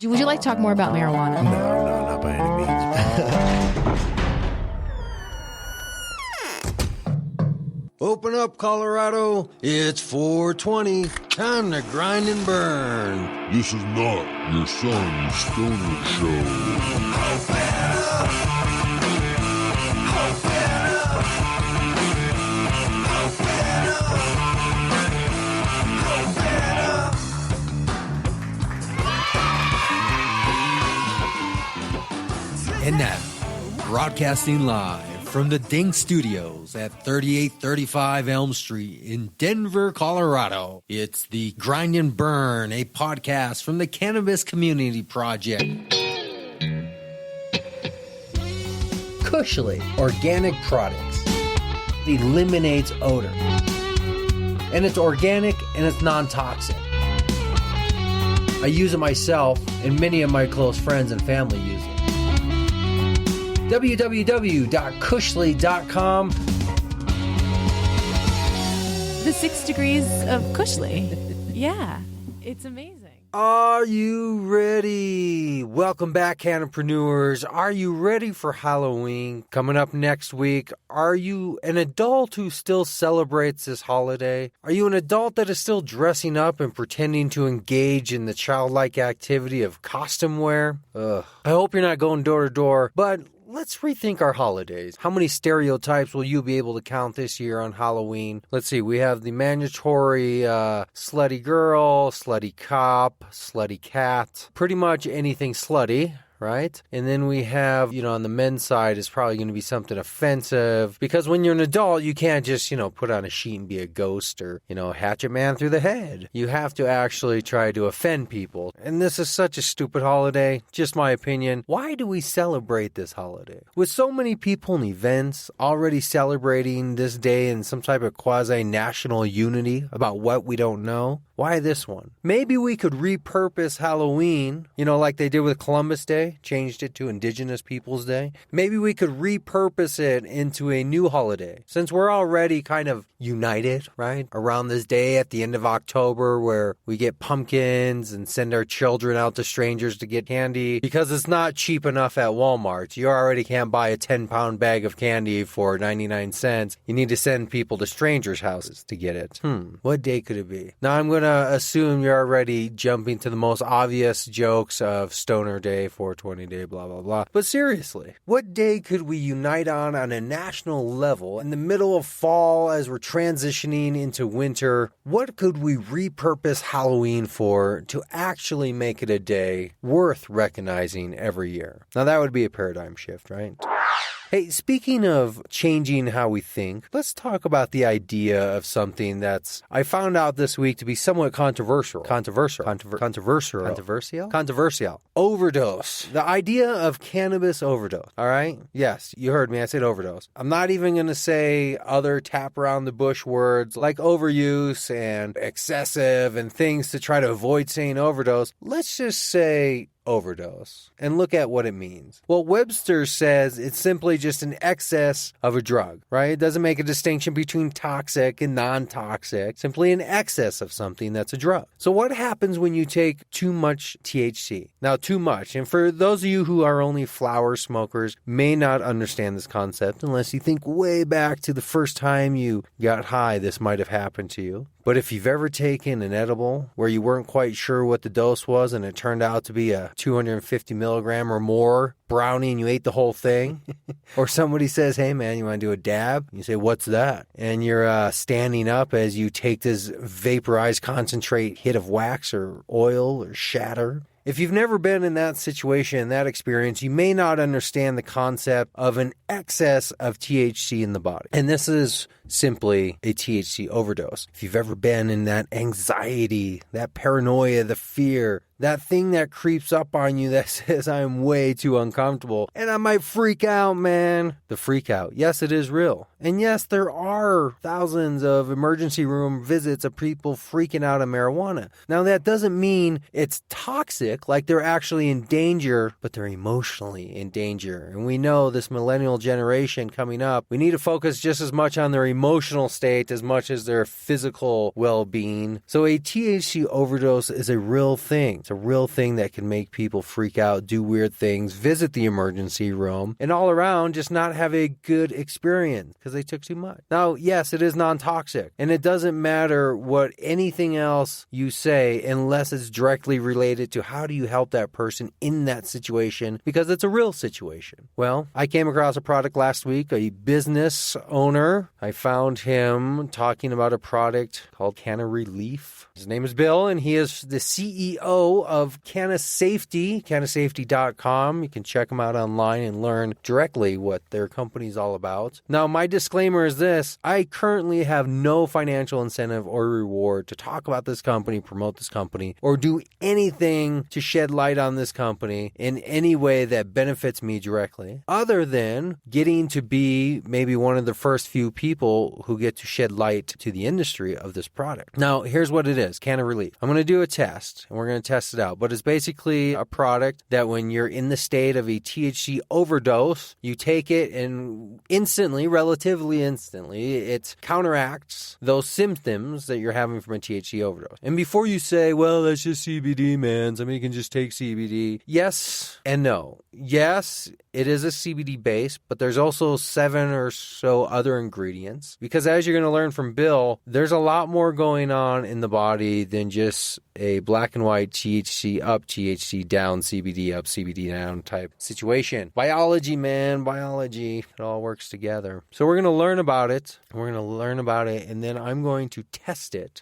Would you like to talk more about marijuana? No, not by any means. Open up, Colorado. It's 420. Time to grind and burn. This is not your son's stoner show. And now, broadcasting live from the Ding Studios at 3835 Elm Street in Denver, Colorado. It's the Grind and Burn, a podcast from the Cannabis Community Project. Cushly Organic Products eliminates odor. And it's organic and it's non-toxic. I use it myself, and many of my close friends and family use it. www.cushly.com. The 6 degrees of Cushly. Yeah, it's amazing. Are you ready? Welcome back, Cannapreneurs. Are you ready for Halloween? Coming up next week, are you an adult who still celebrates this holiday? Are you an adult that is still dressing up and pretending to engage in the childlike activity of costume wear? I hope you're not going door to door, but let's rethink our holidays. How many stereotypes will you be able to count this year on Halloween? Let's see. We have the mandatory slutty girl, slutty cop, slutty cat, pretty much anything slutty. Right? And then we have, on the men's side is probably going to be something offensive because when you're an adult, you can't just, put on a sheet and be a ghost or, hatchet man through the head. You have to actually try to offend people. And this is such a stupid holiday, just my opinion. Why do we celebrate this holiday? With so many people and events already celebrating this day in some type of quasi-national unity about what we don't know, why this one? Maybe we could repurpose Halloween, like they did with Columbus Day, changed it to Indigenous Peoples Day. Maybe we could repurpose it into a new holiday. Since we're already kind of united, right? Around this day at the end of October where we get pumpkins and send our children out to strangers to get candy because it's not cheap enough at Walmart. You already can't buy a 10-pound bag of candy for 99 cents. You need to send people to strangers' houses to get it. What day could it be? Now I'm going to assume you're already jumping to the most obvious jokes of Stoner Day, 420 Day, blah, blah, blah. But seriously, what day could we unite on a national level in the middle of fall as we're transitioning into winter? What could we repurpose Halloween for to actually make it a day worth recognizing every year? Now that would be a paradigm shift, right? Hey, speaking of changing how we think, let's talk about the idea of something that's, I found out this week to be somewhat controversial. Controversial. Overdose. The idea of cannabis overdose. All right? Yes, you heard me. I said overdose. I'm not even going to say other tap around the bush words like overuse and excessive and things to try to avoid saying overdose. Let's just say overdose and look at what it means. Well, Webster says it's simply just an excess of a drug, right? It doesn't make a distinction between toxic and non-toxic, simply an excess of something that's a drug. So what happens when you take too much THC? Now, too much, and for those of you who are only flower smokers may not understand this concept unless you think way back to the first time you got high, this might have happened to you. But if you've ever taken an edible where you weren't quite sure what the dose was and it turned out to be a 250 milligram or more brownie and you ate the whole thing, or somebody says, hey man, you want to do a dab? You say, what's that? And you're standing up as you take this vaporized concentrate hit of wax or oil or shatter. If you've never been in that situation, that experience, you may not understand the concept of an excess of THC in the body. And this is simply a THC overdose. If you've ever been in that anxiety, that paranoia, the fear, that thing that creeps up on you that says, I'm way too uncomfortable and I might freak out, man. The freak out. Yes, it is real. And yes, there are thousands of emergency room visits of people freaking out of marijuana. Now, that doesn't mean it's toxic, like they're actually in danger, but they're emotionally in danger. And we know this millennial generation coming up, we need to focus just as much on their emotional state as much as their physical well-being. So a THC overdose is a real thing. It's a real thing that can make people freak out, do weird things, visit the emergency room, and all around just not have a good experience because they took too much. Now, yes, it is non-toxic, and it doesn't matter what anything else you say unless it's directly related to how do you help that person in that situation, because it's a real situation. Well, I came across a product last week, a business owner. I found him talking about a product called Canna Relief. His name is Bill, and he is the CEO of CannaSafety, CannaSafety.com. You can check him out online and learn directly what their company's all about. Now, my disclaimer is this. I currently have no financial incentive or reward to talk about this company, promote this company, or do anything to shed light on this company in any way that benefits me directly, other than getting to be maybe one of the first few people who get to shed light to the industry of this product. Now, here's what it is, Canna Relief. I'm going to do a test, and we're going to test it out, but it's basically a product that when you're in the state of a THC overdose, you take it and instantly, relatively instantly, it counteracts those symptoms that you're having from a THC overdose. And before you say, well, that's just CBD, man, somebody can just take CBD. Yes and no. Yes, it is a CBD base, but there's also 7 or so other ingredients. Because as you're going to learn from Bill, there's a lot more going on in the body than just a black and white THC up, THC down, CBD up, CBD down type situation. Biology, man, biology. It all works together. So we're going to learn about it. And then I'm going to test it.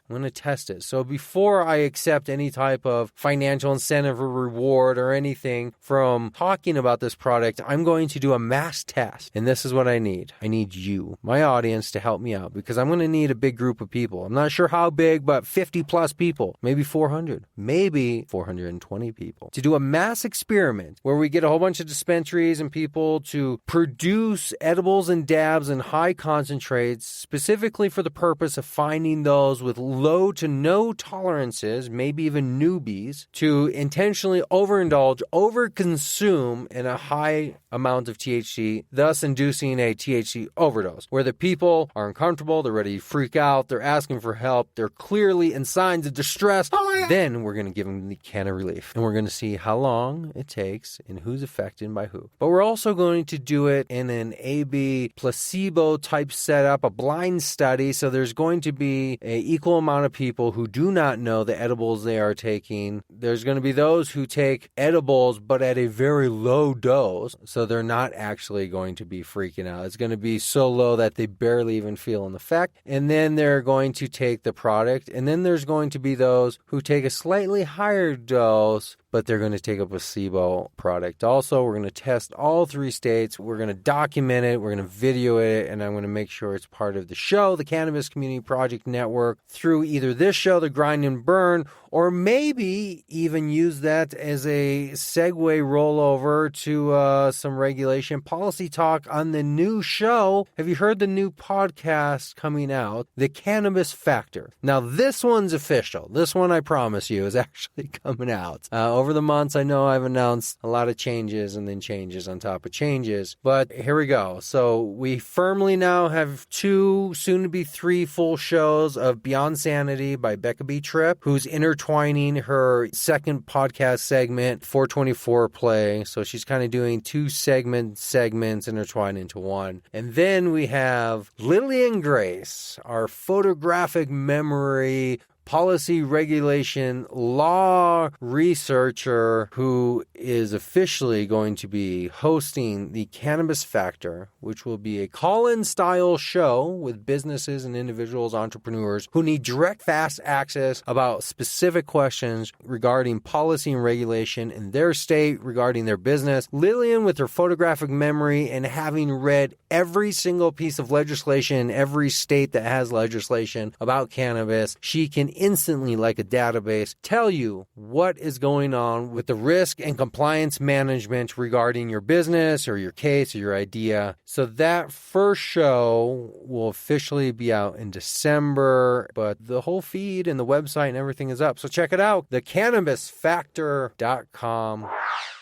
So before I accept any type of financial incentive or reward or anything from talking about this product, I'm going to do a mass test. And this is what I need. I need you, my audience, to help me out, because I'm going to need a big group of people. I'm not sure how big, but 50 plus people, maybe 400, maybe 420 people, to do a mass experiment where we get a whole bunch of dispensaries and people to produce edibles and dabs in high concentrates, specifically for the purpose of finding those with low to no tolerances, maybe even newbies, to intentionally overindulge, overconsume in a high amount of THC, thus inducing a THC overdose, where the people are uncomfortable, they're ready to freak out, they're asking for help, they're clearly in signs of distress. Then we're going to give them the Canna Relief, and we're going to see how long it takes and who's affected by who. But we're also going to do it in an A/B placebo type setup, a blind study, so there's going to be an equal amount of people who do not know the edibles they are taking. There's going to be those who take edibles but at a very low dose, so they're not actually going to be freaking out. It's going to be so low that they barely even feel an effect. And then they're going to take the product, and then there's going to be those who take a slightly higher dose, but they're going to take a placebo product. Also, we're going to test all 3 states. We're going to document it. We're going to video it, and I'm going to make sure it's part of the show, the Cannabis Community Project Network, through either this show, The Grind and Burn, or maybe even use that as a segue rollover to some regulation policy talk on the new show. Have you heard the new podcast coming out, The Cannabis Factor? Now, this one's official. This one, I promise you, is actually coming out. Over the months, I know I've announced a lot of changes and then changes on top of changes, but here we go. So we firmly now have 2, soon to be 3 full shows of Beyond Sanity by Becca B. Tripp, who's intertwining her second podcast segment, 424 Play. So she's kind of doing 2 segments intertwined into one. And then we have Lillian Grace, our photographic memory policy, regulation, law researcher, who is officially going to be hosting the Cannabis Factor, which will be a call-in style show with businesses and individuals, entrepreneurs who need direct, fast access about specific questions regarding policy and regulation in their state, regarding their business. Lillian, with her photographic memory and having read every single piece of legislation in every state that has legislation about cannabis, she can instantly, like a database, tell you what is going on with the risk and compliance management regarding your business or your case or your idea. So that first show will officially be out in December, but the whole feed and the website and everything is up. So check it out, thecannabisfactor.com.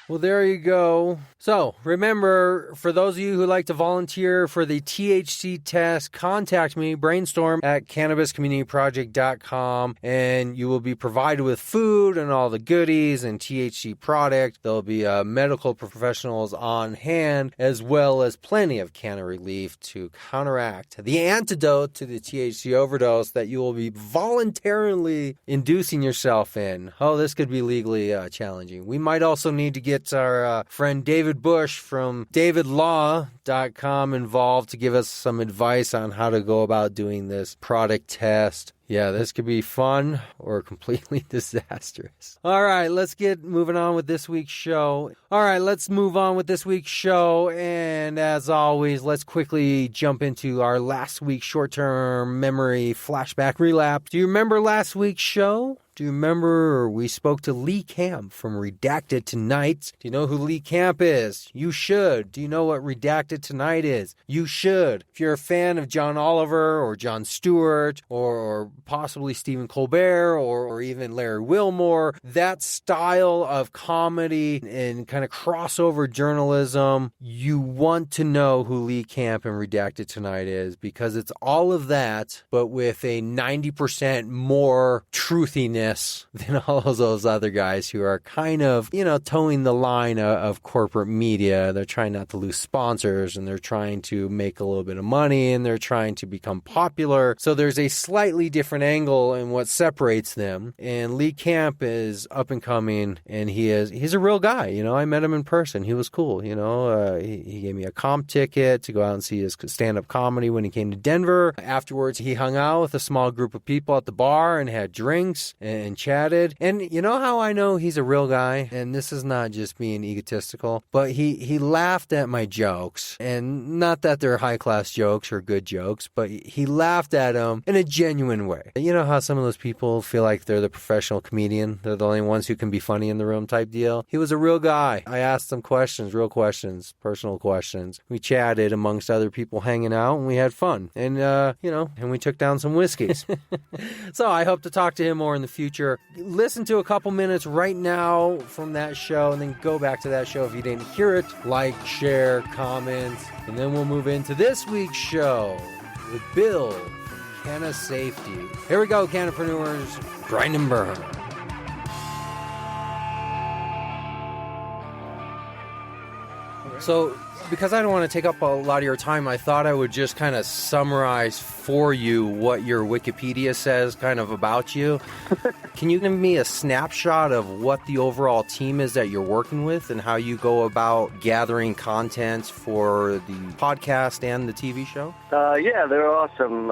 Well, there you go. So remember, for those of you who like to volunteer for the THC test, contact me, brainstorm at cannabiscommunityproject.com, and you will be provided with food and all the goodies and THC product. There'll be medical professionals on hand, as well as plenty of canna relief to counteract the antidote to the THC overdose that you will be voluntarily inducing yourself in. Oh, this could be legally challenging. We might also need to get our friend David Bush from davidlaw.com involved to give us some advice on how to go about doing this product test. Yeah, this could be fun or completely disastrous. All right, let's get moving on with this week's show. And as always, let's quickly jump into our last week's short-term memory flashback relapse. Do you remember last week's show? Do you remember we spoke to Lee Camp from Redacted Tonight? Do you know who Lee Camp is? You should. Do you know what Redacted Tonight is? You should. If you're a fan of John Oliver or Jon Stewart or possibly Stephen Colbert or even Larry Wilmore, that style of comedy and kind of crossover journalism, you want to know who Lee Camp and Redacted Tonight is, because it's all of that, but with a 90% more truthiness than all of those other guys who are kind of, towing the line of corporate media. They're trying not to lose sponsors, and they're trying to make a little bit of money, and they're trying to become popular. So there's a slightly different angle in what separates them. And Lee Camp is up and coming, and he's a real guy. I met him in person. He was cool. He gave me a comp ticket to go out and see his stand-up comedy when he came to Denver. Afterwards, he hung out with a small group of people at the bar and had drinks and chatted. And you know how I know he's a real guy? And this is not just being egotistical, but he laughed at my jokes. And not that they're high-class jokes or good jokes, but he laughed at them in a genuine way. You know how some of those people feel like they're the professional comedian? They're the only ones who can be funny in the room type deal? He was a real guy. I asked him questions, real questions, personal questions. We chatted amongst other people hanging out, and we had fun. And, and we took down some whiskeys. So I hope to talk to him more in the future. Listen to a couple minutes right now from that show, and then go back to that show if you didn't hear it. Like, share, comment, and then we'll move into this week's show with Bill from CannaSafety. Here we go, Cannapreneurs. Grind and burn. So, because I don't want to take up a lot of your time, I thought I would just kind of summarize for you what your Wikipedia says kind of about you. Can you give me a snapshot of what the overall team is that you're working with and how you go about gathering content for the podcast and the TV show? Yeah, they're awesome.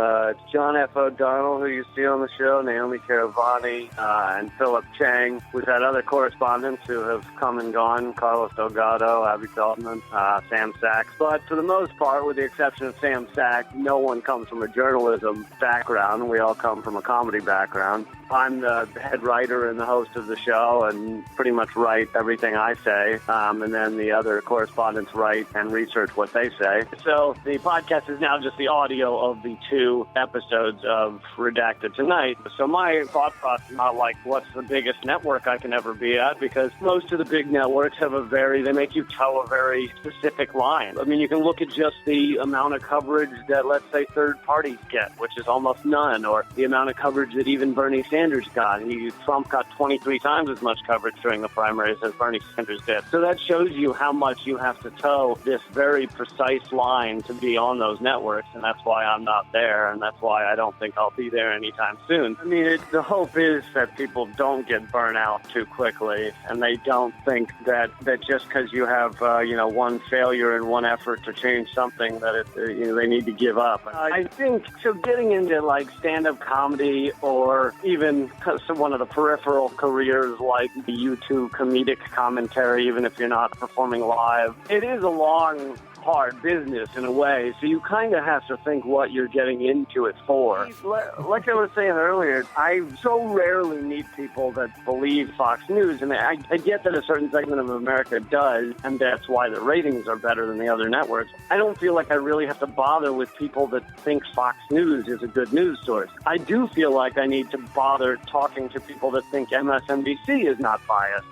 John F. O'Donnell, who you see on the show, Naomi Caravani, and Philip Chang. We've had other correspondents who have come and gone, Carlos Delgado, Abby Feldman, Sam Sachs. But for the most part, with the exception of Sam Sachs, no one comes from a journalism background. We all come from a comedy background. I'm the head writer and the host of the show and pretty much write everything I say. And then the other correspondents write and research what they say. So the podcast is now just the audio of the 2 episodes of Redacted Tonight. So my thought process is not like what's the biggest network I can ever be at, because most of the big networks have they make you toe a very specific line. I mean, you can look at just the amount of coverage that, let's say, third parties get, which is almost none, or the amount of coverage that even Bernie Sanders got. Trump got 23 times as much coverage during the primaries as Bernie Sanders did. So that shows you how much you have to toe this very precise line to be on those networks, and that's why I'm not there, and that's why I don't think I'll be there anytime soon. I mean, the hope is that people don't get burnt out too quickly, and they don't think that just because you have one failure in one effort to change something that they need to give up. I think so. Getting into like stand-up comedy or even one of the peripheral careers like the YouTube comedic commentary, even if you're not performing live, it is a long, hard business in a way, so you kind of have to think what you're getting into it for. Like I was saying earlier, I so rarely meet people that believe Fox News, and I get that a certain segment of America does, and that's why the ratings are better than the other networks. I don't feel like I really have to bother with people that think Fox News is a good news source. I do feel like I need to bother talking to people that think MSNBC is not biased.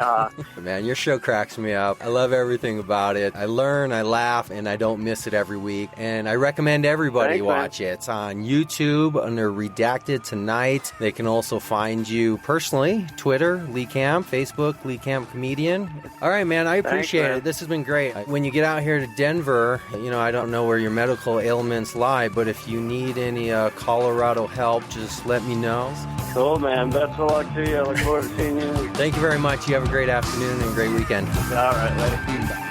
Man, your show cracks me up. I love everything about it. I learn, I laugh, and I don't miss it every week. And I recommend everybody watch it. It's on YouTube under Redacted Tonight. They can also find you personally, Twitter, Lee Camp, Facebook, Lee Camp Comedian. All right, man, I appreciate it. This has been great. When you get out here to Denver, I don't know where your medical ailments lie, but if you need any Colorado help, just let me know. Cool, man. Best of luck to you. I look forward to seeing you. Thank you very much. You have a great afternoon and a great weekend. All right, later. Bye.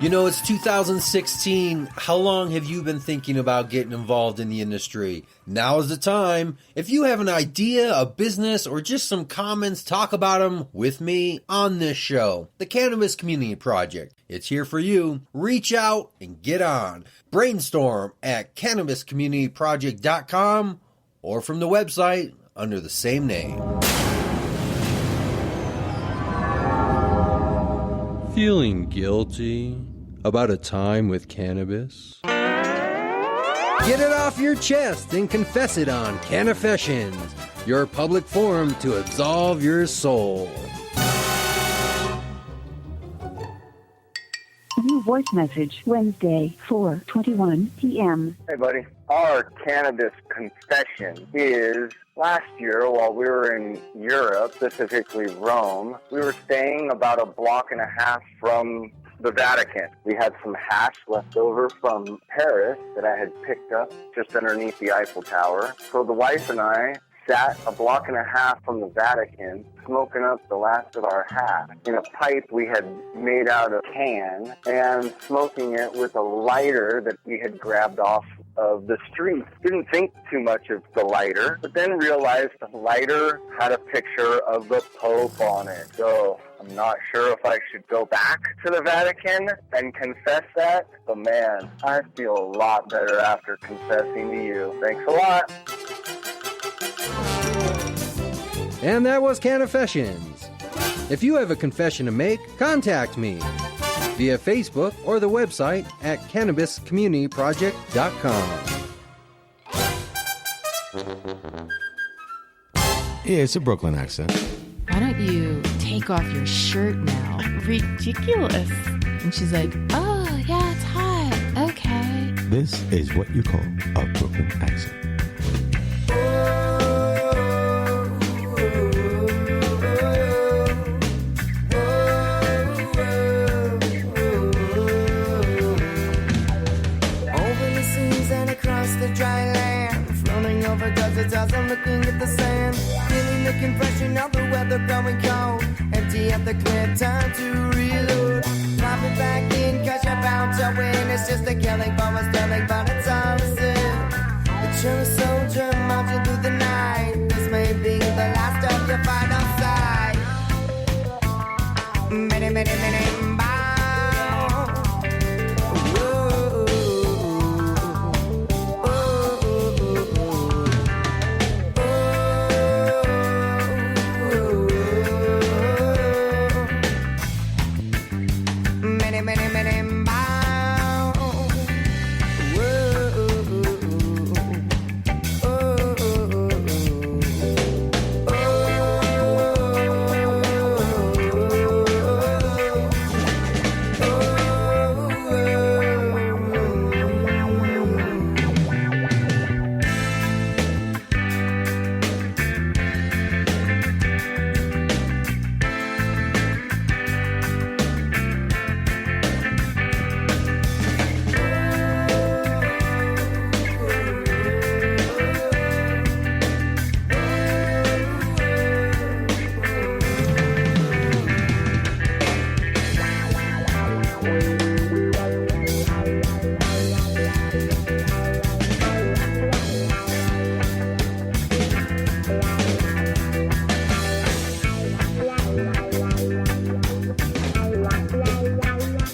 It's 2016. How long have you been thinking about getting involved in the industry? Now is the time. If you have an idea, a business, or just some comments, talk about them with me on this show. The Cannabis Community Project. It's here for you. Reach out and get on. Brainstorm at cannabiscommunityproject.com or from the website under the same name. Feeling guilty about a time with cannabis? Get it off your chest and confess it on Confessions, your public forum to absolve your soul. New voice message, Wednesday, 4:21 p.m. Hey, buddy. Our Cannabis Confession is last year while we were in Europe, specifically Rome. We were staying about a block and a half from the Vatican. We had some hash left over from Paris that I had picked up just underneath the Eiffel Tower. So the wife and I sat a block and a half from the Vatican, smoking up the last of our hash in a pipe we had made out of can, and smoking it with a lighter that we had grabbed off of the street. Didn't think too much of the lighter, but then realized the lighter had a picture of the Pope on it. So I'm not sure if I should go back to the Vatican and confess that, but man, I feel a lot better after confessing to you. Thanks a lot. And that was Confessions. If you have a confession to make, contact me via Facebook or the website at cannabiscommunityproject.com. Yeah, it's a Brooklyn accent. Why don't you take off your shirt now? Ridiculous. And she's like, oh, yeah, it's hot. Okay. This is what you call a Brooklyn accent. The dry land, floating over deserts as I'm looking at the sand, feeling the compression of the weather growing cold, empty at the clip, time to reload, drop it back in, cause you're bound to win, it's just a killing for a sterling, but it's all the same. But you're a soldier marching through the night, this may be the last of your final sight. Many, many, many, bye.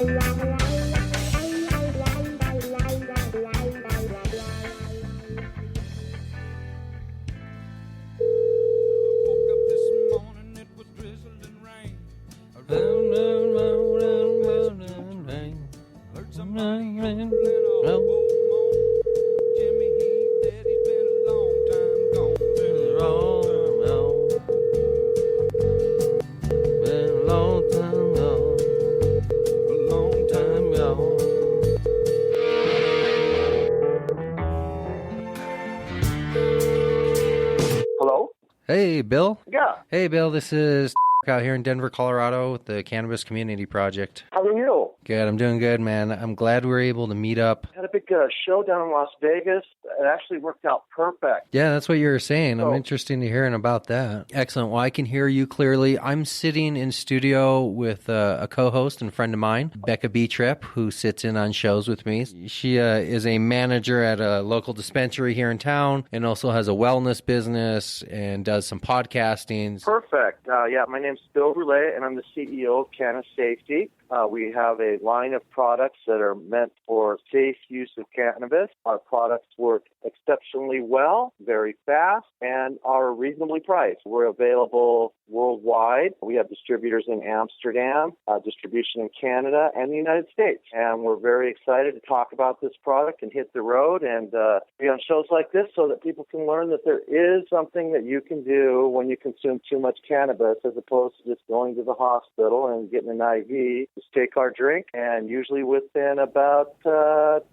Hello? Hey, Bill? Yeah. Hey, Bill, this is out here in Denver, Colorado with the Cannabis Community Project. How are you? Good, I'm doing good, man. I'm glad we were able to meet up. Had a big show down in Las Vegas. It actually worked out perfect. Yeah, that's what you were saying. I'm So- interested in hearing about that. Excellent. Well, I can hear you clearly. I'm sitting in studio with a co-host and friend of mine, Becca B-Trip, who sits in on shows with me. She is a manager at a local dispensary here in town and also has a wellness business and does some podcasting. Perfect. Yeah, my name's Bill Roulet, and I'm the CEO of CannaSafety. We have a line of products that are meant for safe use of cannabis. Our products work exceptionally well, very fast, and are reasonably priced. We're available worldwide. We have distributors in Amsterdam, distribution in Canada, and the United States. And we're very excited to talk about this product and hit the road and be on shows like this so that people can learn that there is something that you can do when you consume too much cannabis as opposed to just going to the hospital and getting an IV. Just take our drink, and usually within about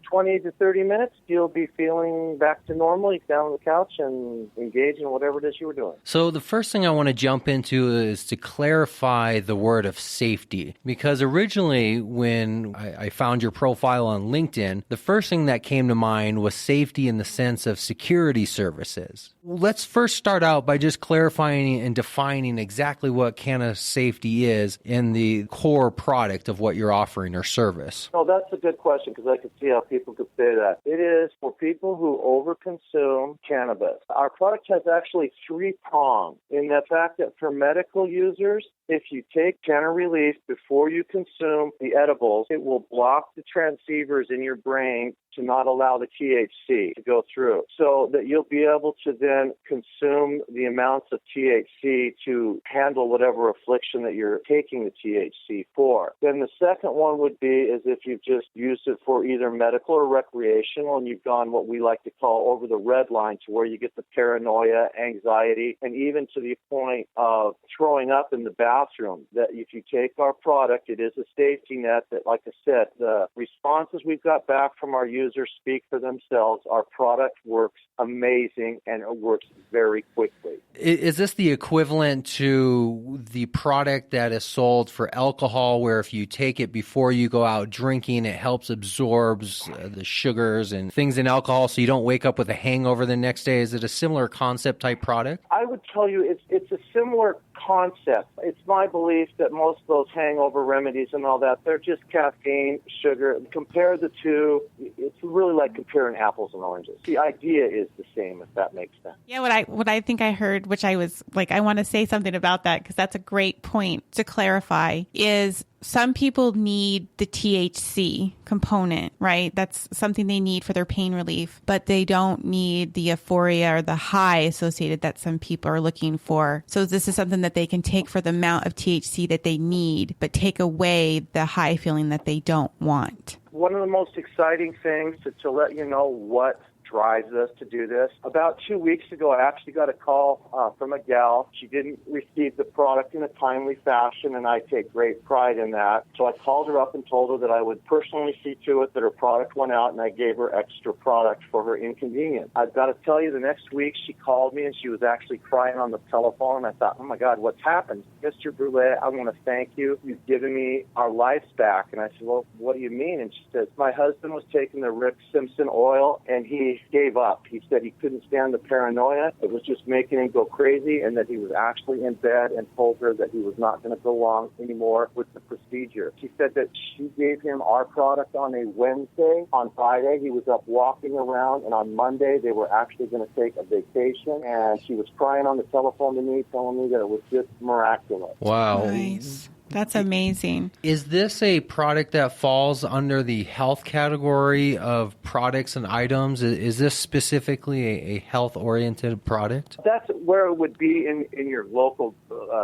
20 to 30 minutes, you'll be feeling back to normal. You get down on the couch and engage in whatever it is you were doing. So the first thing I want to jump into is to clarify the word of safety, because originally when I found your profile on LinkedIn, the first thing that came to mind was safety in the sense of security services. Let's first start out by just clarifying and defining exactly what CannaSafety is in the core product of what you're offering or service. No, that's a good question because I could see how people could say that. It is for people who overconsume cannabis. Our product has actually three prongs in the fact that for medical users, if you take Canna Relief before you consume the edibles, it will block the transceivers in your brain to not allow the THC to go through, so that you'll be able to then consume the amounts of THC to handle whatever affliction that you're taking the THC for. Then the second one would be is if you've just used it for either medical or recreational and you've gone what we like to call over the red line to where you get the paranoia, anxiety, and even to the point of throwing up in the bathroom, that if you take our product, it is a safety net that, like I said, the responses we've got back from our users speak for themselves. Our product works amazing and it works very quickly. Is this the equivalent to the product that is sold for alcohol, where if you take it before you go out drinking, it helps absorbs the sugars and things in alcohol so you don't wake up with a hangover the next day? Is it a similar concept type product? I would tell you it's a similar concept. It's my belief that most of those hangover remedies and all that, they're just caffeine, sugar. Compare the two, it's really like comparing apples and oranges. The idea is the same, if that makes sense. Yeah, what I think I heard, which I was like, I want to say something about that because that's a great point to clarify, is some people need the THC component, right? That's something they need for their pain relief, but they don't need the euphoria or the high associated that some people are looking for. So this is something that they can take for the amount of THC that they need, but take away the high feeling that they don't want. One of the most exciting things to let you know what drives us to do this. About 2 weeks ago, I actually got a call from a gal. She didn't receive the product in a timely fashion, and I take great pride in that. So I called her up and told her that I would personally see to it that her product went out, and I gave her extra product for her inconvenience. I've got to tell you, the next week she called me, and she was actually crying on the telephone, and I thought, oh my God, what's happened? Mr. Brulé, I want to thank you. You've given me our lives back. And I said, well, what do you mean? And she says, my husband was taking the Rick Simpson oil, and he gave up. He said he couldn't stand the paranoia. It was just making him go crazy, and that he was actually in bed and told her that he was not going to go on anymore with the procedure. She said that she gave him our product on a Wednesday. On Friday, he was up walking around, and on Monday, they were actually going to take a vacation, and she was crying on the telephone to me, telling me that it was just miraculous. Wow. Nice. That's amazing. Is this a product that falls under the health category of products and items? Is this specifically a health-oriented product? That's where it would be in your local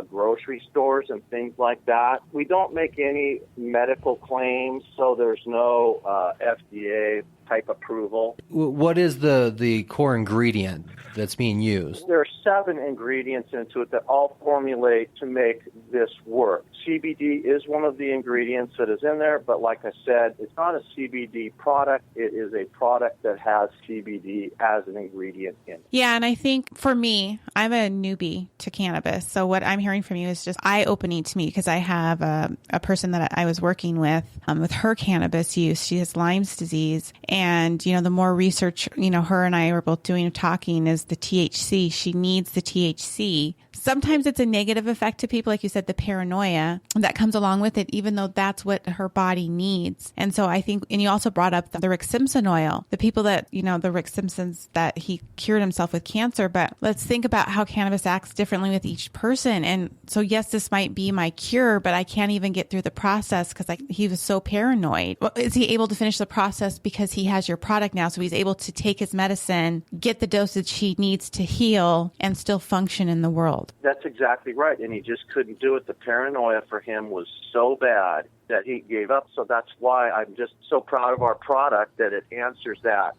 grocery stores and things like that. We don't make any medical claims, so there's no FDA type approval. What is the core ingredient that's being used? There are 7 ingredients into it that all formulate to make this work. CBD is one of the ingredients that is in there, but like I said, it's not a CBD product. It is a product that has CBD as an ingredient in it. Yeah, and I think for me, I'm a newbie to cannabis. So what I'm hearing from you is just eye-opening to me because I have a person that I was working with her cannabis use. She has Lyme's disease. And, the more research, her and I were both doing talking is the THC. She needs the THC. Sometimes it's a negative effect to people, like you said, the paranoia that comes along with it, even though that's what her body needs. And so I think, and you also brought up the Rick Simpson oil, the people that, the Rick Simpsons that he cured himself with cancer. But let's think about how cannabis acts differently with each person. And so, yes, this might be my cure, but I can't even get through the process because he was so paranoid. Well, is he able to finish the process because he has your product now? So he's able to take his medicine, get the dosage he needs to heal, and still function in the world. That's exactly right, and he just couldn't do it. The paranoia for him was so bad that he gave up. So that's why I'm just so proud of our product that it answers that.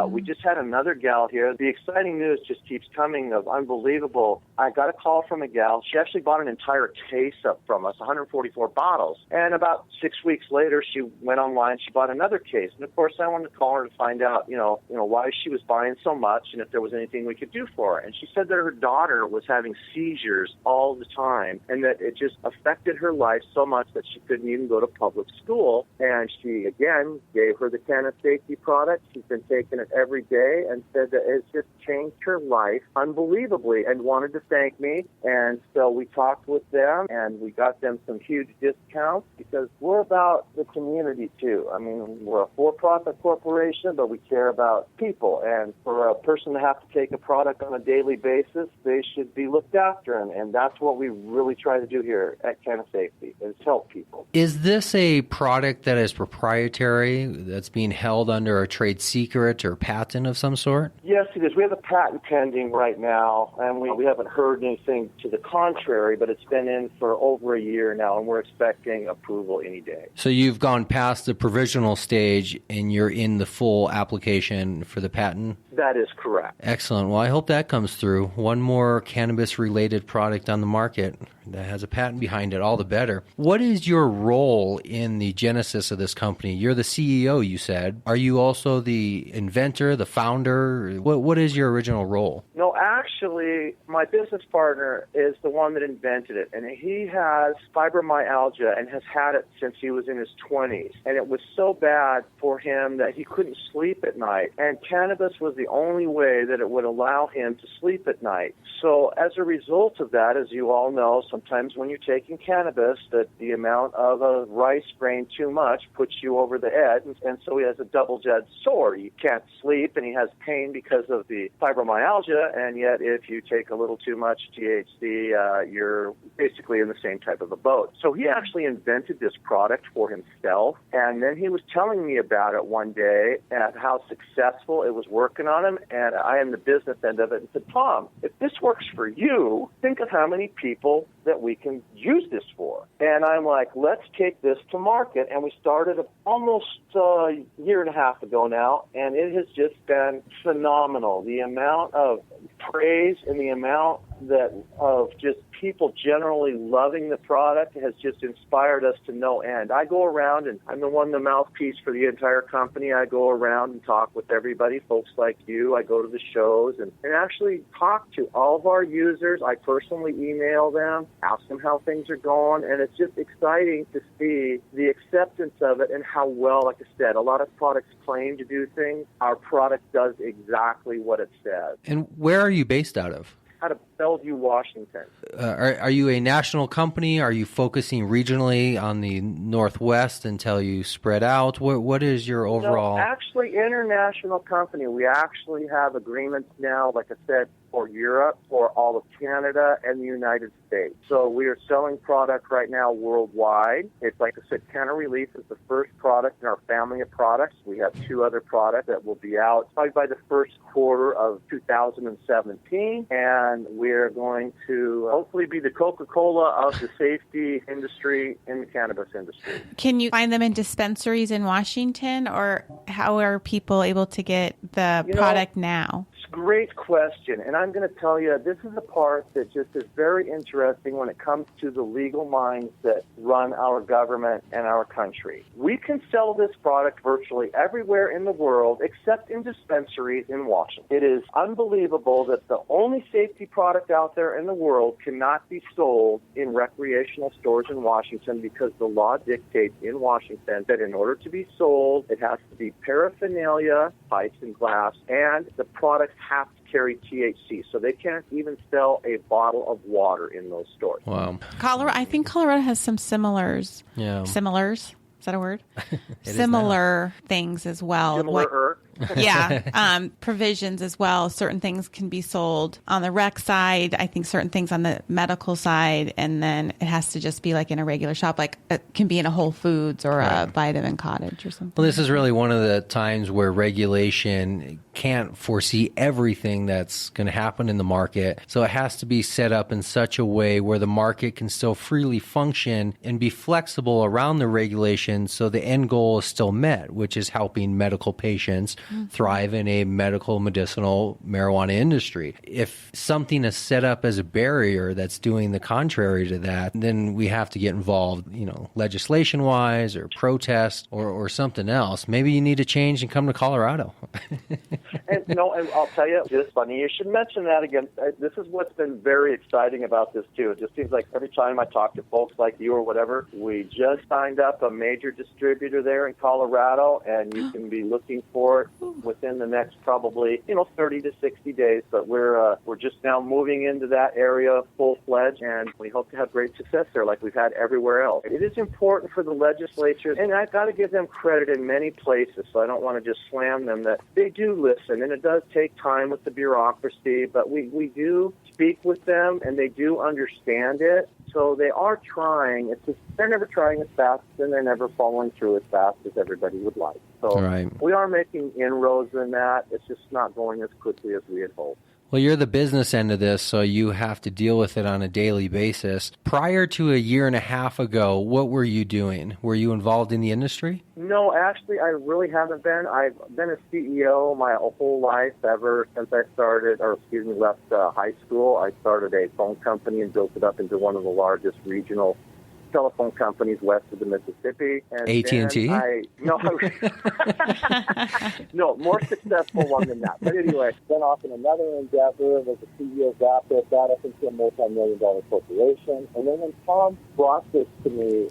We just had another gal here. The exciting news just keeps coming of unbelievable. I got a call from a gal. She actually bought an entire case up from us, 144 bottles. And about 6 weeks later, she went online. She bought another case. And, of course, I wanted to call her to find out, why she was buying so much and if there was anything we could do for her. And she said that her daughter was having seizures all the time and that it just affected her life so much that she couldn't even go to public school. And she, again, gave her the CannaSafety product. She's been taking it every day and said that it's just changed her life unbelievably and wanted to thank me. And so we talked with them and we got them some huge discounts because we're about the community too. I mean, we're a for-profit corporation, but we care about people. And for a person to have to take a product on a daily basis, they should be looked after. And that's what we really try to do here at CannaSafety is help people. Is this a product that is proprietary, that's being held under a trade secret or patent of some sort? Yes, it is. We have a patent pending right now, and we haven't heard anything to the contrary, but it's been in for over a year now, and we're expecting approval any day. So you've gone past the provisional stage, and you're in the full application for the patent? That is correct. Excellent. Well, I hope that comes through. One more cannabis-related product on the market that has a patent behind it, all the better. What is your role in the genesis of this company? You're the CEO, you said. Are you also the inventor, the founder? What is your original role? No, actually, my business partner is the one that invented it, and he has fibromyalgia and has had it since he was in his 20s. And it was so bad for him that he couldn't sleep at night. And cannabis was the only way that it would allow him to sleep at night. So as a result of that, as you all know, sometimes when you're taking cannabis, that the amount of a rice grain too much puts you over the edge, and so he has a double-edged sword. He can't sleep, and he has pain because of the fibromyalgia, and yet if you take a little too much THC, you're basically in the same type of a boat. So he actually invented this product for himself, and then he was telling me about it one day and how successful it was working on him, and I am the business end of it, and said, Tom, if this works for you, think of how many people that we can use this for. And I'm like, let's take this to market. And we started almost a year and a half ago now, and it has just been phenomenal. The amount of praise and the amount of just people generally loving the product has just inspired us to no end. I go around, and I'm the mouthpiece for the entire company. I go around and talk with everybody, folks like you. I go to the shows and actually talk to all of our users. I personally email them, ask them how things are going, and it's just exciting to see the acceptance of it and how well, like I said, a lot of products claim to do things. Our product does exactly what it says. And where are you based out of? Out of Bellevue, Washington. Are you a national company? Are you focusing regionally on the Northwest until you spread out? What is your overall? No, actually, international company. We actually have agreements now, like I said, for Europe, for all of Canada, and the United States. So we are selling product right now worldwide. It's like I said, Canna Relief is the first product in our family of products. We have 2 other products that will be out probably by the first quarter of 2017, and we're going to hopefully be the Coca-Cola of the safety industry in the cannabis industry. Can you find them in dispensaries in Washington, or how are people able to get the product now? Great question, and I'm going to tell you, this is a part that just is very interesting when it comes to the legal minds that run our government and our country. We can sell this product virtually everywhere in the world except in dispensaries in Washington. It is unbelievable that the only safety product out there in the world cannot be sold in recreational stores in Washington because the law dictates in Washington that in order to be sold, it has to be paraphernalia, pipes and glass, and the product have to carry THC, so they can't even sell a bottle of water in those stores. Wow. I think Colorado has some similars. Yeah. Similars? Is that a word? Similar things as well. Similar. Provisions as well. Certain things can be sold on the rec side. I think certain things on the medical side, and then it has to just be like in a regular shop, like it can be in a Whole Foods or a Vitamin Cottage or something. Well, this is really one of the times where regulation can't foresee everything that's going to happen in the market. So it has to be set up in such a way where the market can still freely function and be flexible around the regulations so the end goal is still met, which is helping medical patients thrive in a medical, medicinal marijuana industry. If something is set up as a barrier that's doing the contrary to that, then we have to get involved, legislation-wise or protest or something else. Maybe you need to change and come to Colorado. And I'll tell you, it's funny you should mention that again. This is what's been very exciting about this, too. It just seems like every time I talk to folks like you or whatever, we just signed up a major distributor there in Colorado, and you can be looking for it within the next probably 30 to 60 days. But we're just now moving into that area full-fledged, and we hope to have great success there like we've had everywhere else. It is important for the legislature, and I've got to give them credit in many places, so I don't want to just slam them, that they do listen, and it does take time with the bureaucracy, but we do speak with them, and they do understand it. So they are trying. It's just they're never trying as fast, and they're never following through as fast as everybody would like. So we are making inroads in that. It's just not going as quickly as we had hoped. Well, you're the business end of this, so you have to deal with it on a daily basis. Prior to a year and a half ago, what were you doing? Were you involved in the industry? No, actually, I really haven't been. I've been a CEO my whole life ever since I left high school. I started a phone company and built it up into one of the largest regional telephone companies west of the Mississippi. And AT&T? No, more successful one than that. But anyway, went off in another endeavor, was a CEO of that, got up into a multi-million-dollar corporation. And then when Tom brought this to me,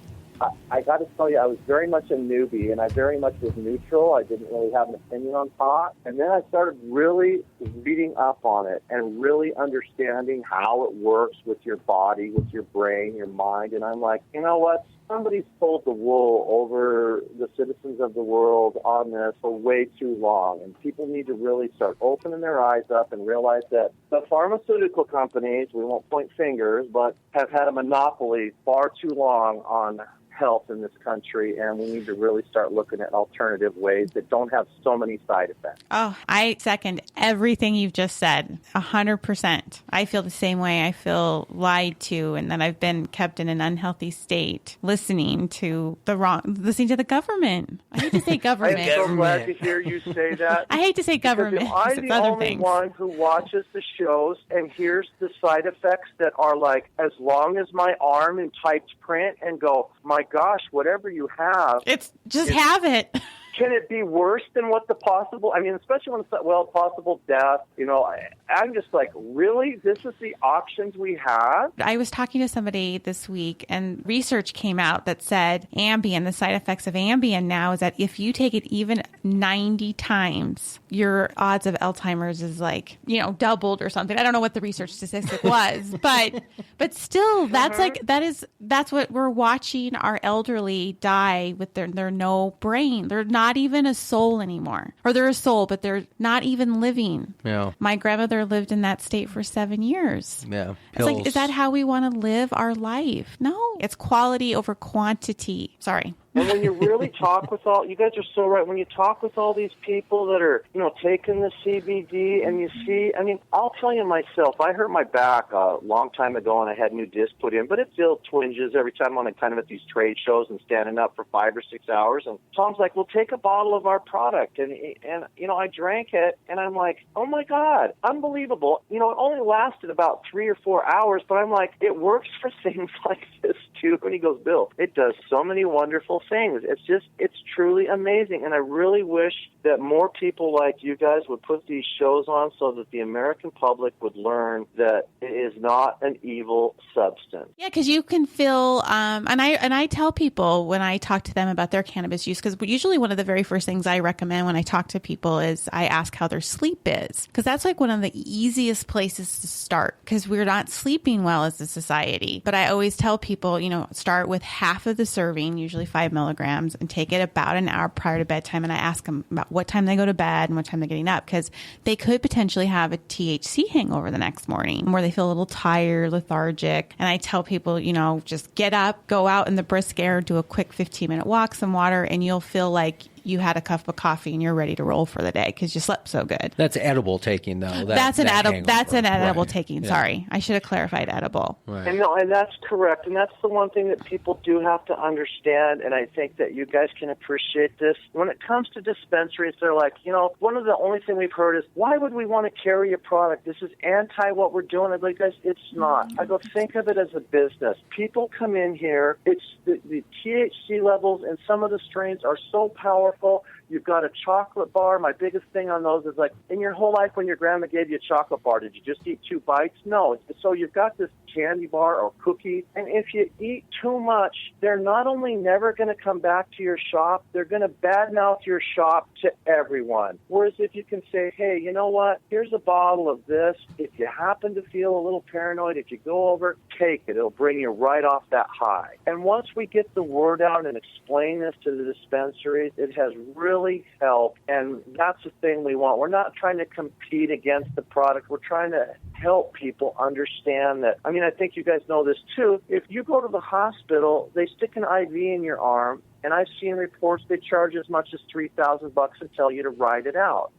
I got to tell you, I was very much a newbie, and I very much was neutral. I didn't really have an opinion on pot. And then I started really reading up on it and really understanding how it works with your body, with your brain, your mind. And I'm like, you know what? Somebody's pulled the wool over the citizens of the world on this for way too long. And people need to really start opening their eyes up and realize that the pharmaceutical companies, we won't point fingers, but have had a monopoly far too long on health in this country, and we need to really start looking at alternative ways that don't have so many side effects. Oh, I second everything you've just said, 100%. I feel the same way. I feel lied to, and that I've been kept in an unhealthy state, listening to the government. I hate to say government. I'm so glad to hear you say that. I hate to say government. I'm the only one who watches the shows and hears the side effects that are like, as long as my arm in typed print, and go, my gosh, whatever you have, have it. can it be worse than what the possible, I mean, especially when it's, well, possible death, you know, I'm just like, really? This is the options we have? I was talking to somebody this week, and research came out that said Ambien, the side effects of Ambien now is that if you take it even 90 times, your odds of Alzheimer's is like, you know, doubled or something. I don't know what the research statistic was, but still, that's like, that's what we're watching our elderly die with their no brain. They're not even a soul anymore, or they're a soul, but they're not even living. Yeah. My grandmother lived in that state for 7 years. Yeah. It's like, is that how we want to live our life? No, it's quality over quantity. Sorry. And when you really talk with you guys are so right, when you talk with all these people that are, you know, taking the CBD and you see, I mean, I'll tell you myself, I hurt my back a long time ago and I had new disc put in, but it still twinges every time I'm kind of at these trade shows and standing up for 5 or 6 hours. And Tom's like, well, take a bottle of our product. And you know, I drank it and I'm like, oh my God, unbelievable. You know, it only lasted about 3 or 4 hours, but I'm like, it works for things like this too. And he goes, Bill, it does so many wonderful things. It's truly amazing. And I really wish that more people like you guys would put these shows on so that the American public would learn that it is not an evil substance. Yeah, because you can feel, and I tell people when I talk to them about their cannabis use, because usually one of the very first things I recommend when I talk to people is I ask how their sleep is, because that's like one of the easiest places to start, because we're not sleeping well as a society. But I always tell people, you know, start with half of the serving, usually 5 milligrams, and take it about an hour prior to bedtime. And I ask them about what time they go to bed and what time they're getting up, because they could potentially have a THC hangover the next morning where they feel a little tired, lethargic. And I tell people, you know, just get up, go out in the brisk air, do a quick 15-minute walk, some water, and you'll feel like you had a cup of coffee and you're ready to roll for the day because you slept so good. That's edible taking, though. That's an edible right. taking. Yeah. Sorry, I should have clarified edible. Right. And that's correct. And that's the one thing that people do have to understand. And I think that you guys can appreciate this. When it comes to dispensaries, they're like, you know, one of the only thing we've heard is, why would we want to carry a product? This is anti what we're doing. I'm like, guys, it's not. I go, think of it as a business. People come in here. It's the THC levels and some of the strains are so powerful. You've got a chocolate bar. My biggest thing on those is like, in your whole life when your grandma gave you a chocolate bar, did you just eat 2 bites? No. So you've got this candy bar or cookie, and if you eat too much, they're not only never going to come back to your shop, they're going to badmouth your shop to everyone. Whereas if you can say, hey, you know what, here's a bottle of this. If you happen to feel a little paranoid, if you go over, take it. It'll bring you right off that high. And once we get the word out and explain this to the dispensaries, it has really helped, and that's the thing we want. We're not trying to compete against the product. We're trying to help people understand that. I mean, I think you guys know this too. If you go to the hospital, they stick an IV in your arm, and I've seen reports they charge as much as $3,000 and tell you to ride it out.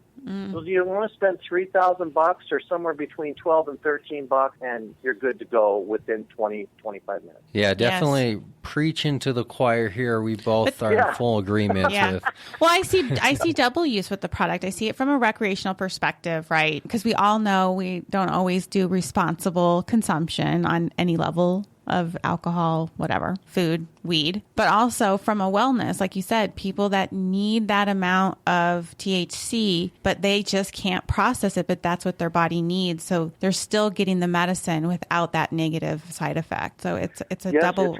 So do you want to spend $3,000 or somewhere between $12 and $13, and you're good to go within 20, 25 minutes? Yeah, definitely preaching to the choir here. We both are in full agreement with. Well, I see double use with the product. I see it from a recreational perspective, right? Because we all know we don't always do responsible consumption on any level of alcohol, whatever, food, weed, but also from a wellness, like you said, people that need that amount of THC, but they just can't process it, but that's what their body needs. So they're still getting the medicine without that negative side effect. So it's a double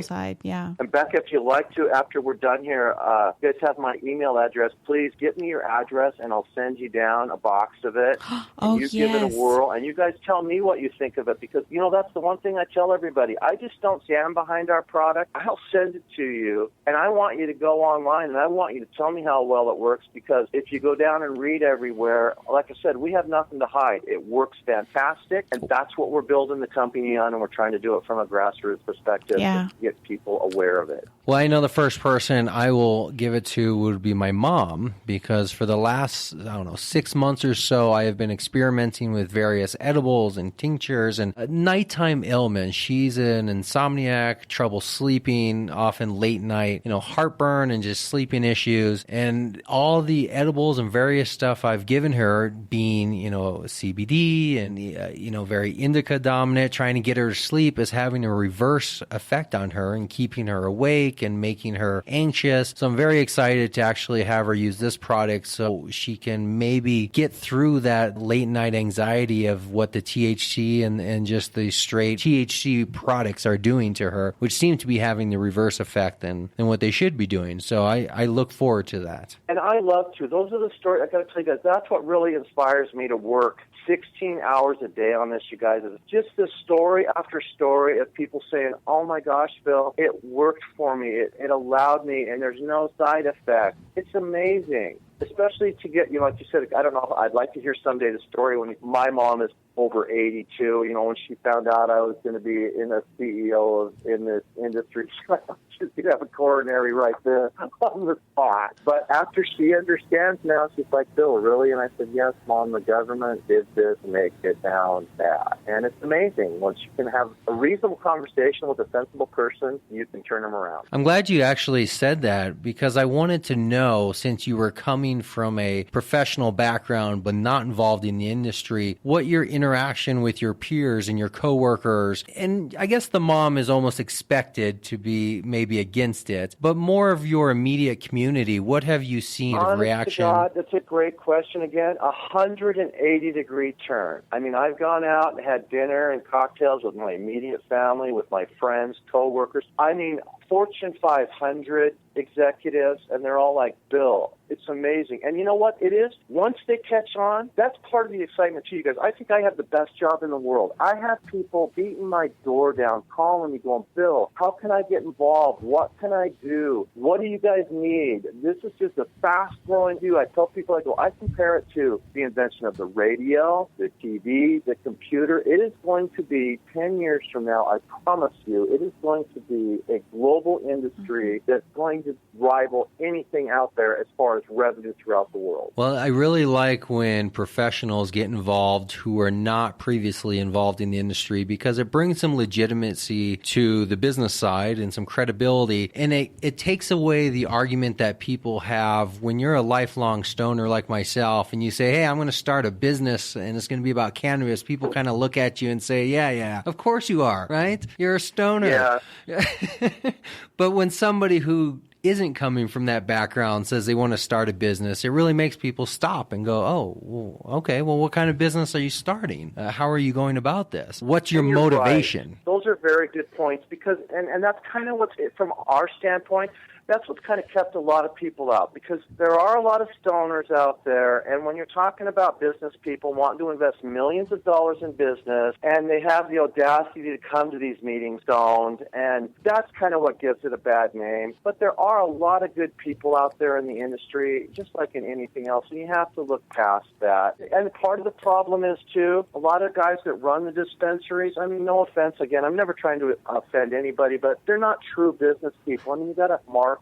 side. Yeah. And Becca, if you'd like to, after we're done here, you guys have my email address. Please get me your address and I'll send you down a box of it. And you give it a whirl and you guys tell me what you think of it, because, you know, that's the one thing I tell everybody. I just don't stand behind our product. I'll send it to you, and I want you to go online, and I want you to tell me how well it works, because if you go down and read everywhere, like I said, we have nothing to hide. It works fantastic, and that's what we're building the company on, and we're trying to do it from a grassroots perspective to get people aware of it. Well, I know the first person I will give it to would be my mom, because for the last, 6 months or so, I have been experimenting with various edibles and tinctures and a nighttime ailment. She's an insomniac, trouble sleeping, often late night, heartburn and just sleeping issues. And all the edibles and various stuff I've given her being, CBD and, very indica dominant, trying to get her to sleep is having a reverse effect on her and keeping her awake and making her anxious. So I'm very excited to actually have her use this product so she can maybe get through that late night anxiety of what the THC and just the straight THC products are doing to her, which seem to be having the reverse effect than what they should be doing. So I look forward to that. And I love to. Those are the stories. I got to tell you guys, that's what really inspires me to work 16 hours a day on this, you guys. It's just the story after story of people saying, oh my gosh, Bill, it worked for me. It allowed me, and there's no side effect. It's amazing. Especially to get, like you said, I don't know, I'd like to hear someday the story when my mom is over 82, when she found out I was going to be in a CEO in this industry. She's going to have a coronary right there on the spot. But after she understands now, she's like, Bill, really? And I said, yes, Mom, the government did this and make it down bad. And it's amazing. Once you can have a reasonable conversation with a sensible person, you can turn them around. I'm glad you actually said that, because I wanted to know, since you were coming from a professional background but not involved in the industry, what your interaction with your peers and your coworkers, and I guess the mom is almost expected to be maybe against it, but more of your immediate community. What have you seen of reaction? God, that's a great question again. 180-degree turn. I mean, I've gone out and had dinner and cocktails with my immediate family, with my friends, coworkers. I mean, Fortune 500 executives, and they're all like, Bill, it's amazing. And you know what it is? Once they catch on, that's part of the excitement too, you guys. I think I have the best job in the world. I have people beating my door down, calling me, going, Bill, how can I get involved? What can I do? What do you guys need? This is just a fast-growing view. I tell people, I compare it to the invention of the radio, the TV, the computer. It is going to be 10 years from now, I promise you, it is going to be a global industry that's going to rival anything out there as far as revenue throughout the world. Well, I really like when professionals get involved who are not previously involved in the industry, because it brings some legitimacy to the business side and some credibility. And it takes away the argument that people have when you're a lifelong stoner like myself and you say, hey, I'm going to start a business and it's going to be about cannabis. People kind of look at you and say, yeah, of course you are, right? You're a stoner. Yeah. But when somebody who isn't coming from that background says they want to start a business, it really makes people stop and go, oh, well, okay, well, what kind of business are you starting? How are you going about this? What's your motivation? Right. Those are very good points, because, and that's kind of what's, from our standpoint, that's what's kind of kept a lot of people out, because there are a lot of stoners out there, and when you're talking about business people wanting to invest millions of dollars in business, and they have the audacity to come to these meetings stoned, and that's kind of what gives it a bad name. But there are a lot of good people out there in the industry, just like in anything else, and you have to look past that. And part of the problem is, too, a lot of guys that run the dispensaries, I mean, no offense, again, I'm never trying to offend anybody, but they're not true business people. I mean, you got to market.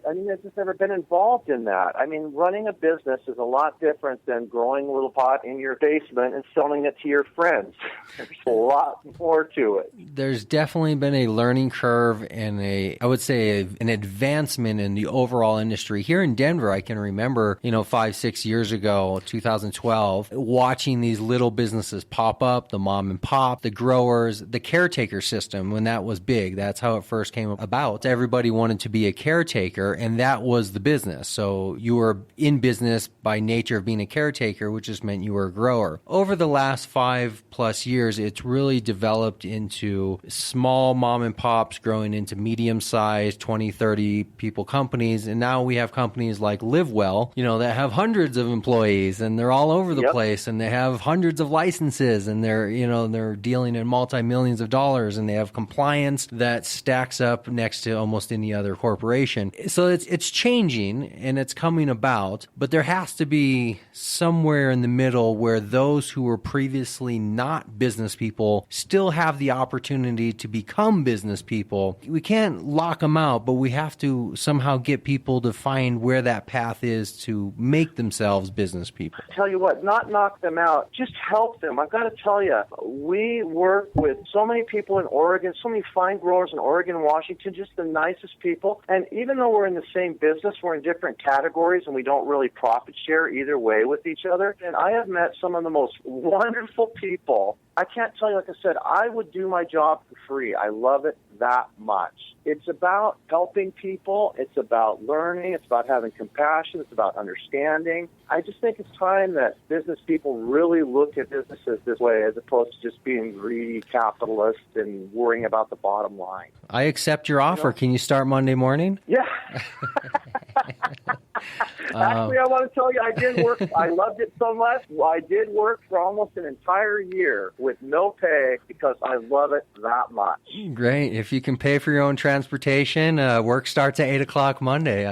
I mean, I've just never been involved in that. I mean, running a business is a lot different than growing a little pot in your basement and selling it to your friends. There's a lot more to it. There's definitely been a learning curve and I would say an advancement in the overall industry. Here in Denver, I can remember, 5-6 years ago, 2012, watching these little businesses pop up, the mom and pop, the growers, the caretaker system, when that was big. That's how it first came about. Everybody wanted to be a caretaker, and that was the business. So you were in business by nature of being a caretaker, which just meant you were a grower. Over the last 5+ years, it's really developed into small mom and pops growing into medium-sized 20, 30 people companies. And now we have companies like LiveWell, that have hundreds of employees, and they're all over the place, and they have hundreds of licenses, and they're dealing in multi-millions of dollars, and they have compliance that stacks up next to almost any other corporation. confession. So it's changing and it's coming about, but there has to be somewhere in the middle where those who were previously not business people still have the opportunity to become business people. We can't lock them out, but we have to somehow get people to find where that path is to make themselves business people. Tell you what, not knock them out, just help them. I've got to tell you, we work with so many people in Oregon, so many fine growers in Oregon, Washington, just the nicest people. And even though we're in the same business, we're in different categories and we don't really profit share either way with each other. And I have met some of the most wonderful people. I can't tell you, like I said, I would do my job for free. I love it that much. It's about helping people. It's about learning. It's about having compassion. It's about understanding. I just think it's time that business people really look at businesses this way as opposed to just being greedy capitalists and worrying about the bottom line. I accept your offer. Can you start Monday morning? Yeah. Actually, I want to tell you, I did work. I loved it so much. I did work for almost an entire year with no pay because I love it that much. Great. If you can pay for your own transportation, work starts at 8 o'clock Monday.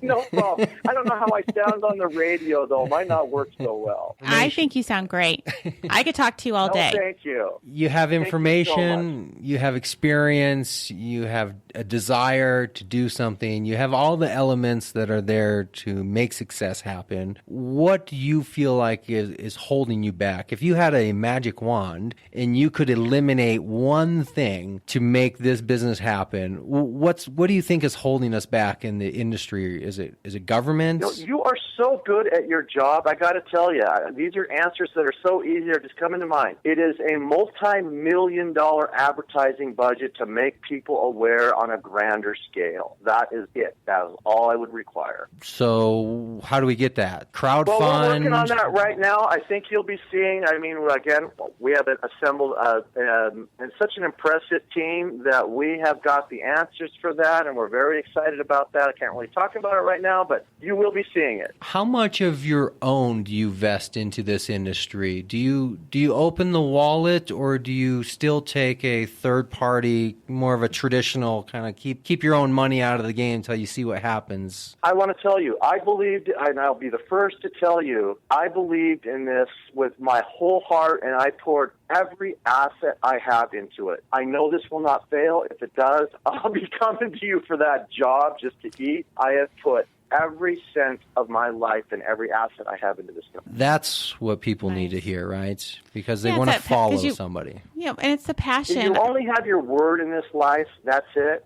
No problem. I don't know how I sound on the radio, though. It might not work so well. I think you sound great. I could talk to you all day. Thank you. You have information, you have experience, you have a desire to do something, you have all the elements that are there to make success happen. What do you feel like is holding you back? If you had a magic wand and you could eliminate one thing to make this business happen, what do you think is holding us back in the industry? Is it government? You are so good at your job. I got to tell you, these are answers that are so easy. They're just coming to mind. It is a multi-million-dollar advertising budget to make people aware on a grander scale. That is it. That is all I would require. So how do we get that? Crowdfund? Well, we're working on that right now. I think you'll be seeing, again, we have assembled and such an impressive team that we have got the answers for that, and we're very excited about that. I can't really talk about it right now, but you will be seeing it. How much of your own do you vest into this industry? Do you open the wallet, or do you still take a third party, more of a traditional kind of keep your own money out of the game until you see what happens? I want to tell you, I believed, and I'll be the first to tell you, I believed in this with my whole heart, and I poured every asset I have into it. I know this will not fail. If it does, I'll be coming to you for that job just to eat. I have put every cent of my life and every asset I have into this company. That's what people need to hear, right? Because they want to follow somebody. Yeah, and it's the passion. If you only have your word in this life, that's it.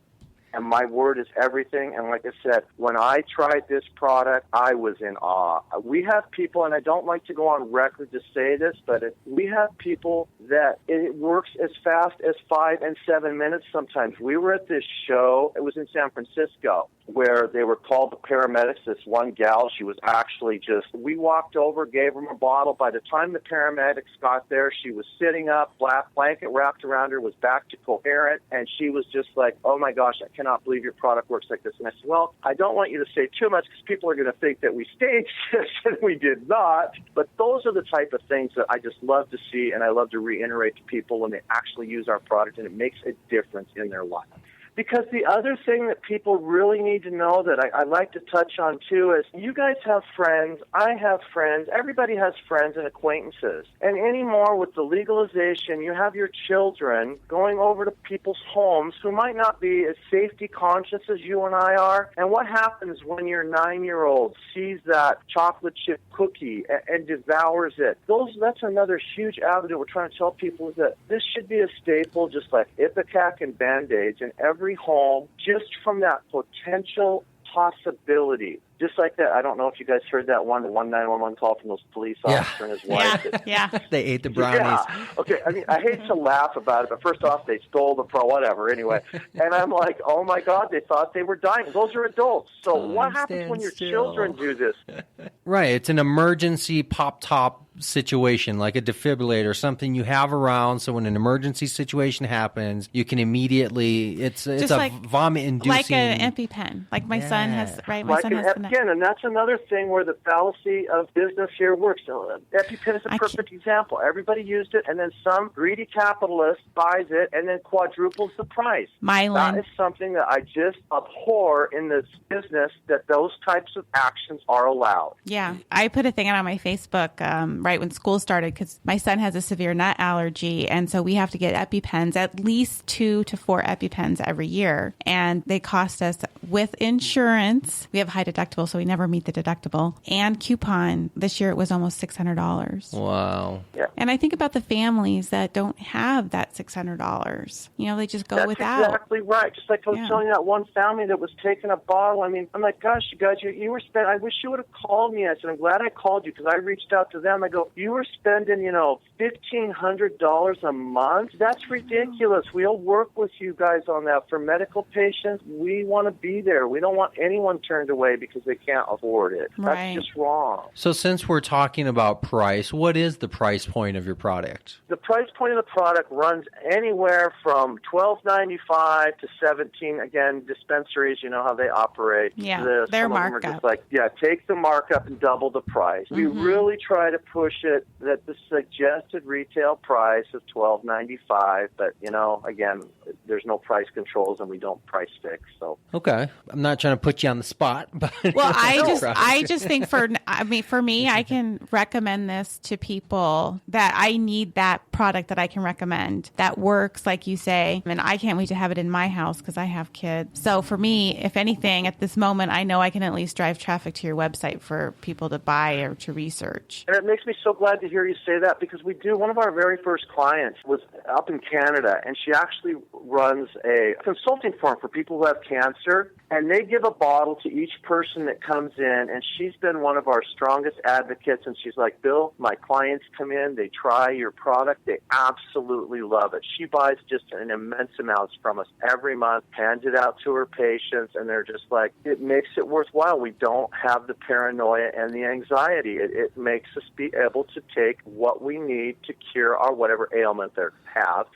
And my word is everything. And like I said, when I tried this product, I was in awe. We have people, and I don't like to go on record to say this, but we have people that it works as fast as 5 and 7 minutes sometimes. We were at this show. It was in San Francisco, where they were called the paramedics. This one gal, she was actually we walked over, gave her a bottle. By the time the paramedics got there, she was sitting up, black blanket wrapped around her, was back to coherent, and she was just like, oh my gosh, I cannot believe your product works like this. And I said, well, I don't want you to say too much because people are going to think that we staged this, and we did not. But those are the type of things that I just love to see, and I love to reiterate to people when they actually use our product, and it makes a difference in their life. Because the other thing that people really need to know that I like to touch on, too, is you guys have friends, I have friends, everybody has friends and acquaintances. And anymore with the legalization, you have your children going over to people's homes who might not be as safety conscious as you and I are. And what happens when your 9-year-old sees that chocolate chip cookie and devours it? That's another huge avenue we're trying to tell people is that this should be a staple, just like Ipecac and Band-Aids, and every home, just from that potential possibility. Just like that, I don't know if you guys heard that the 911 call from those police officer and his wife. Yeah. They ate the brownies. Yeah. Okay, I hate to laugh about it, but first off, they stole the whatever, anyway. And I'm like, oh my God, they thought they were dying. Those are adults. So what happens when your children do this? Right, it's an emergency pop-top situation, like a defibrillator, something you have around, so when an emergency situation happens, you can immediately, it's a like, vomit-inducing... Like an EpiPen. Like my son has, right? My like son an has EpiPen, and that's another thing where the fallacy of business here works. So, EpiPen is a perfect example. Everybody used it, and then some greedy capitalist buys it and then quadruples the price. Mylan. That is something that I just abhor in this business, that those types of actions are allowed. Yeah. I put a thing out on my Facebook right when school started because my son has a severe nut allergy, and so we have to get EpiPens, at least 2 to 4 EpiPens every year, and they cost us, with insurance, we have high deductible, so we never meet the deductible, and coupon, this year it was almost $600. Wow. Yeah. And I think about the families that don't have that $600. You know, they just go without. That's exactly right. Just like I was telling that one family that was taking a bottle. I mean, I'm like, gosh, you guys, you were spending, I wish you would have called me. I said, I'm glad I called you, because I reached out to them. I go, you were spending, $1,500 a month? That's ridiculous. We'll work with you guys on that. For medical patients, we want to be there. We don't want anyone turned away because they can't afford it. Right. That's just wrong. So since we're talking about price, what is the price point of your product? The price point of the product runs anywhere from $12.95 to $17. Again, dispensaries, you know how they operate. Yeah, their markup. Just like, take the markup and double the price. We really try to push it that the suggested retail price is $12.95, but again, there's no price controls and we don't price fix. So okay, I'm not trying to put you on the spot, but well, I just think for me, I can recommend this to people that I need that product that I can recommend that works, like you say, and I can't wait to have it in my house because I have kids. So for me, if anything, at this moment, I know I can at least drive traffic to your website for people to buy or to research. And it makes me so glad to hear you say that, because one of our very first clients was up in Canada, and she actually runs a consulting firm for people who have cancer, and they give a bottle to each person that comes in, and she's been one of our strongest advocates, and she's like, Bill, my clients come in, they try your product, they absolutely love it. She buys just an immense amount from us every month, hands it out to her patients, and they're just like, it makes it worthwhile. We don't have the paranoia and the anxiety. It makes us be able to take what we need to cure our whatever ailment they have.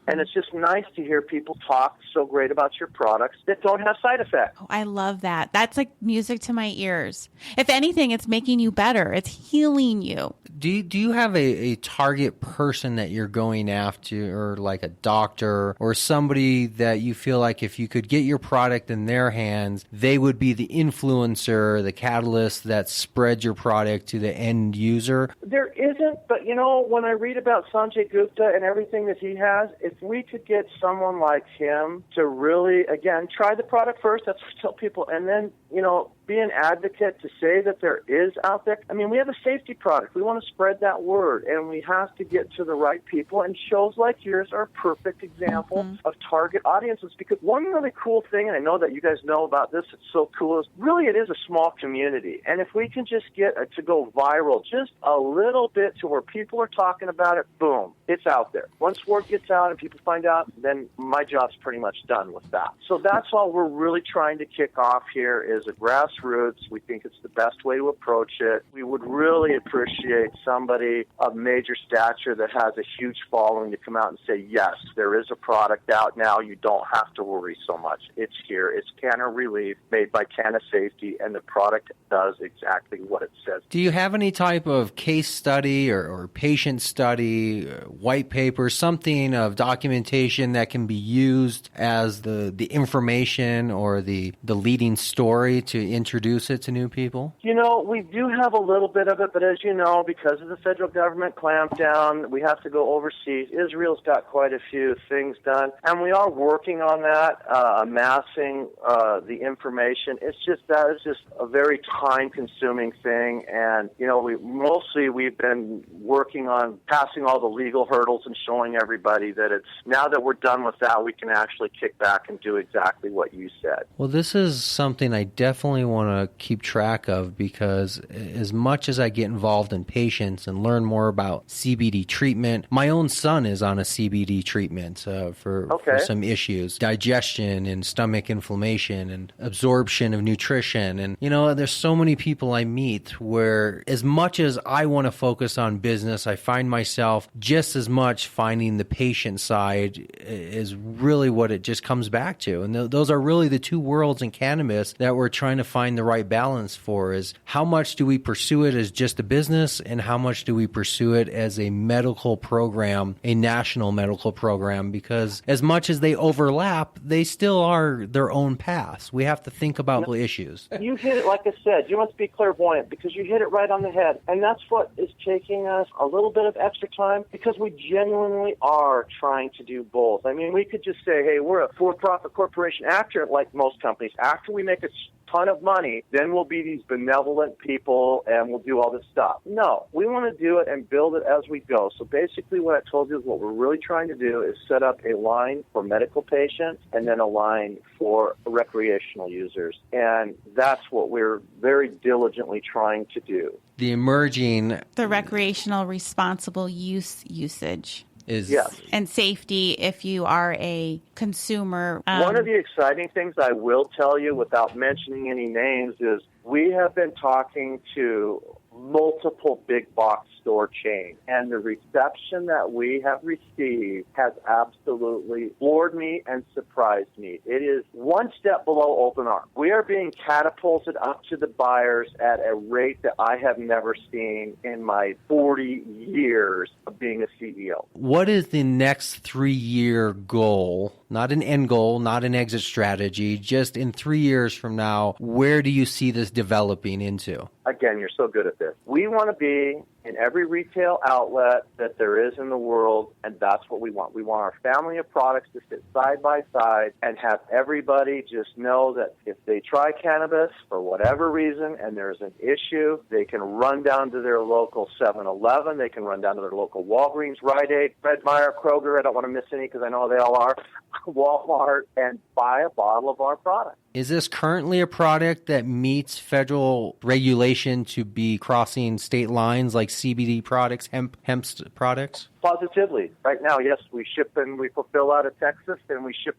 And it's just nice to hear people talk so great about your products that don't have side effects. Oh, I love that. That's like music to my ears. If anything, it's making you better. It's healing you. Do you have a target person that you're going after, or like a doctor or somebody that you feel like if you could get your product in their hands, they would be the influencer, the catalyst that spreads your product to the end user? There isn't, but when I read about Sanjay Gupta and everything that he has, if we could get someone like him to really, again, try the product first, that's what I tell people, and then, be an advocate to say that there is out there. I mean, we have a safety product. We want to spread that word, and we have to get to the right people, and shows like yours are a perfect example of target audiences, because one really cool thing, and I know that you guys know about this, it's so cool, is really it is a small community, and if we can just get it to go viral just a little bit to where people are talking about it, boom, it's out there. Once word gets out and people find out, then my job's pretty much done with that. So that's all we're really trying to kick off here, is a grassroots. We think it's the best way to approach it. We would really appreciate somebody of major stature that has a huge following to come out and say, yes, there is a product out now. You don't have to worry so much. It's here. It's Canna Relief, made by CannaSafety, and the product does exactly what it says. Do you have any type of case study or patient study, white paper, something of documentation that can be used as the information or the leading story to introduce it to new people? We do have a little bit of it, but as you know, because of the federal government clampdown, we have to go overseas. Israel's got quite a few things done, and we are working on that, amassing the information. That is just a very time-consuming thing, and, we've been working on passing all the legal hurdles and showing everybody that now that we're done with that, we can actually kick back and do exactly what you said. Well, this is something I definitely want to keep track of, because as much as I get involved in patients and learn more about CBD treatment, my own son is on a CBD treatment for some issues, digestion and stomach inflammation and absorption of nutrition. And, there's so many people I meet where as much as I want to focus on business, I find myself just as much finding the patient side is really what it just comes back to. And those are really the two worlds in cannabis that we're trying to find the right balance for, is how much do we pursue it as just a business and how much do we pursue it as a medical program, a national medical program, because as much as they overlap, they still are their own paths. We have to think about the issues. You hit it, like I said, you must be clairvoyant, because you hit it right on the head. And that's what is taking us a little bit of extra time, because we genuinely are trying to do both. I mean, we could just say, hey, we're a for-profit corporation. After, like most companies, after we make a ton of money, then we'll be these benevolent people and we'll do all this stuff. No, we want to do it and build it as we go. So basically what I told you is what we're really trying to do is set up a line for medical patients and then a line for recreational users. And that's what we're very diligently trying to do. The recreational responsible usage. Yes. And safety if you are a consumer. One of the exciting things I will tell you without mentioning any names is we have been talking to multiple big box store chains, and the reception that we have received has absolutely floored me and surprised me. It is one step below open arms. We are being catapulted up to the buyers at a rate that I have never seen in my 40 years of being a CEO. What is the next 3-year goal? Not an end goal, not an exit strategy, just in 3 years from now, where do you see this developing into? Again, you're so good at this. We want to be in every retail outlet that there is in the world, and that's what we want. We want our family of products to sit side by side and have everybody just know that if they try cannabis for whatever reason and there's an issue, they can run down to their local 7-Eleven, they can run down to their local Walgreens, Rite Aid, Fred Meyer, Kroger, I don't want to miss any because I know they all are, Walmart, and buy a bottle of our product. Is this currently a product that meets federal regulation to be crossing state lines like CBD products, hemp products? Positively. Right now, yes, we ship and we fulfill out of Texas, and we ship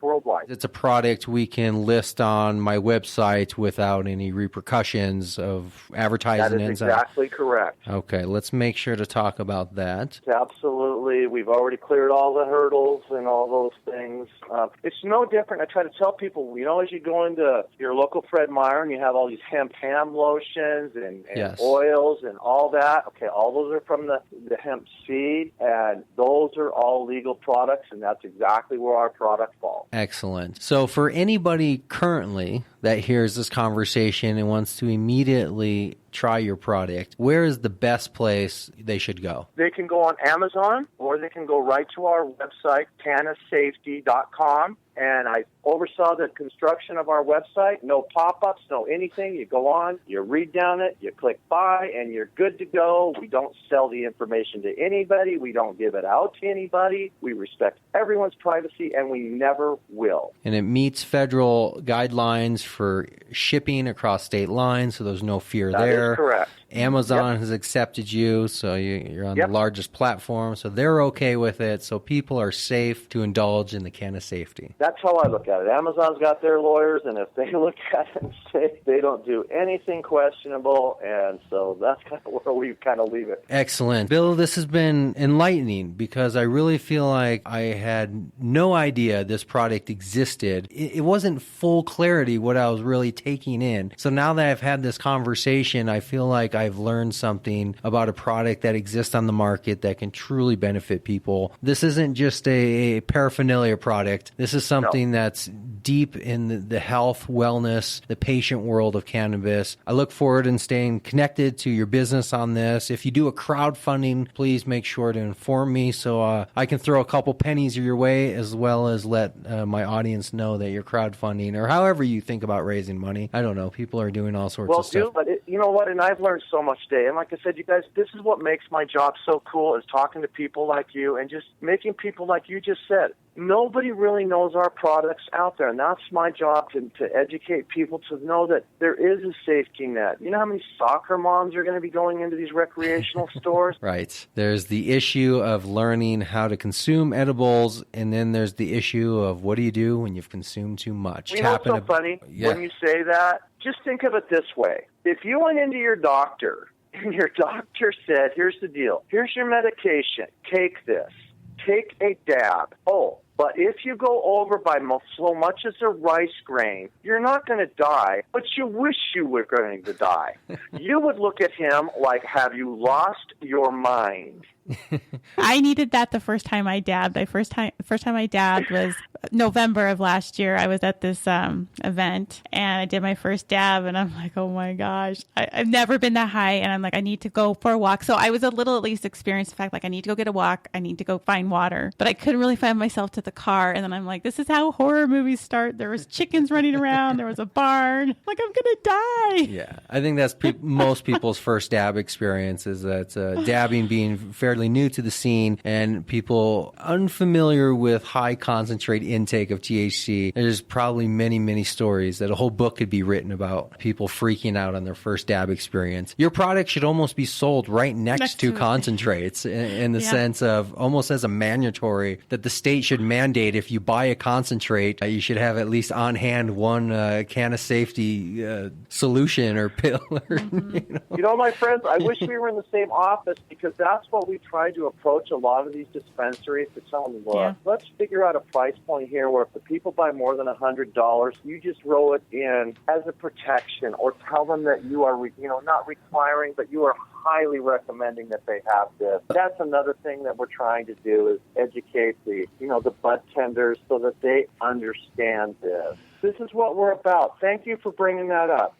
worldwide. It's a product we can list on my website without any repercussions of advertising. That is exactly correct. Okay, let's make sure to talk about that. Absolutely. We've already cleared all the hurdles and all those things. It's no different. I try to tell people, as you go into your local Fred Meyer and you have all these hemp ham lotions and yes. oils and all that, okay, all those are from the hemp seed, and those are all legal products, and that's exactly where our product falls. Excellent. So for anybody currently that hears this conversation and wants to immediately try your product, where is the best place they should go? They can go on Amazon, or they can go right to our website, CannaSafety.com. And I oversaw the construction of our website. No pop-ups, no anything. You go on, you read down it, you click buy, and you're good to go. We don't sell the information to anybody. We don't give it out to anybody. We respect everyone's privacy, and we never will. And it meets federal guidelines for shipping across state lines, so there's no fear there. That is correct. Amazon has accepted you, so you're on the largest platform, so they're okay with it, so people are safe to indulge in the CannaSafety. That's how I look at it. Amazon's got their lawyers, and if they look at it and say they don't do anything questionable, and so that's kind of where we kind of leave it. Excellent. Bill, this has been enlightening because I really feel like I had no idea this product existed. It wasn't full clarity what I was really taking in. So now that I've had this conversation, I feel like I've learned something about a product that exists on the market that can truly benefit people. This isn't just a paraphernalia product. This is something that's deep in the health, wellness, the patient world of cannabis. I look forward in staying connected to your business on this. If you do a crowdfunding, please make sure to inform me so I can throw a couple pennies your way, as well as let my audience know that you're crowdfunding, or however you think about raising money. I don't know. People are doing all sorts of stuff. But you know what? And I've learned so much today. And like I said, you guys, this is what makes my job so cool, is talking to people like you and just making people, like you just said, nobody really knows our products out there. And that's my job, to educate people to know that there is a safety net. You know how many soccer moms are going to be going into these recreational stores? Right. There's the issue of learning how to consume edibles, and then there's the issue of what do you do when you've consumed too much. You know what's so funny? Yeah. When you say that, just think of it this way. If you went into your doctor and your doctor said, here's the deal, here's your medication, take this, take a dab. Oh, but if you go over by so much as a rice grain, you're not going to die, but you wish you were going to die. You would look at him like, have you lost your mind? I needed that the first time I dabbed. The first time I dabbed was November of last year. I was at this event and I did my first dab, and I'm like, oh my gosh, I've never been that high, and I'm like, I need to go for a walk. So I was a little at least experienced the fact, like, I need to go get a walk, I need to go find water, but I couldn't really find myself to the car. And then I'm like, this is how horror movies start. There was chickens running around, there was a barn, like, I'm gonna die. Yeah, I think that's most people's first dab experience, is that dabbing being fairly new to the scene and people unfamiliar with high concentrate intake of THC. There's probably many, many stories that a whole book could be written about people freaking out on their first dab experience. Your product should almost be sold right next to concentrates in the sense of almost as a mandatory, that the state should mandate if you buy a concentrate, you should have at least on hand one CannaSafety solution or pill. Or, you know, my friends, I wish we were in the same office, because that's what we try to approach a lot of these dispensaries, to tell them, look, let's figure out a price point here where if the people buy more than $100, you just roll it in as a protection, or tell them that you are, not requiring, but you are highly recommending that they have this. That's another thing that we're trying to do, is educate the bud tenders so that they understand this. This is what we're about. Thank you for bringing that up.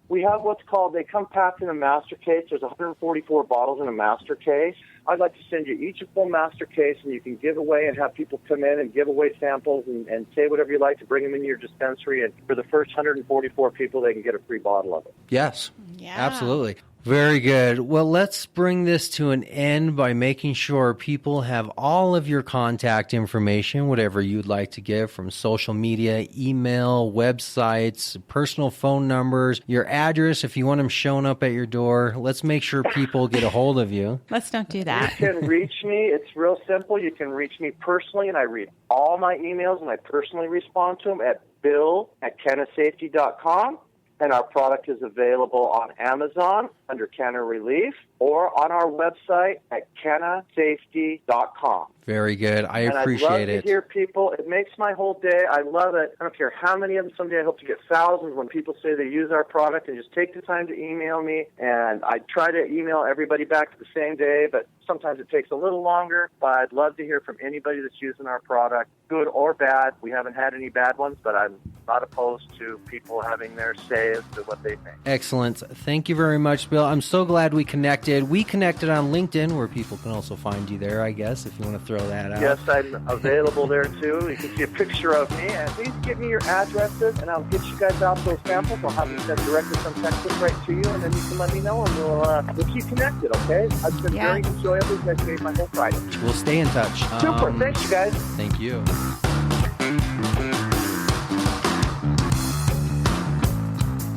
We have what's called, they come packed in a master case. There's 144 bottles in a master case. I'd like to send you each a full master case, and you can give away and have people come in and give away samples and say whatever you like to bring them into your dispensary. And for the first 144 people, they can get a free bottle of it. Yes, absolutely. Very good. Well, let's bring this to an end by making sure people have all of your contact information, whatever you'd like to give, from social media, email, websites, personal phone numbers, your address if you want them showing up at your door. Let's make sure people get a hold of you. Let's don't do that. You can reach me. It's real simple. You can reach me personally, and I read all my emails, and I personally respond to them at bill@CannaSafety.com. And our product is available on Amazon under Canna Relief, or on our website at CannaSafety.com. Very good. I appreciate it. I love to hear people. It makes my whole day. I love it. I don't care how many of them. Someday I hope to get thousands when people say they use our product, and just take the time to email me. And I try to email everybody back the same day, but sometimes it takes a little longer. But I'd love to hear from anybody that's using our product, good or bad. We haven't had any bad ones, but I'm not opposed to people having their say as to what they think. Excellent. Thank you very much, Bill. I'm so glad we connected. We connected on LinkedIn, where people can also find you there, I guess, if you want to throw that out. Yes, I'm available there, too. You can see a picture of me. And please give me your addresses, and I'll get you guys out those samples. I'll have them sent directly from Texas right to you, and then you can let me know, and we'll keep connected, okay? It's been very enjoyable. You guys made my whole Friday. We'll stay in touch. Super. Thanks, you guys. Thank you.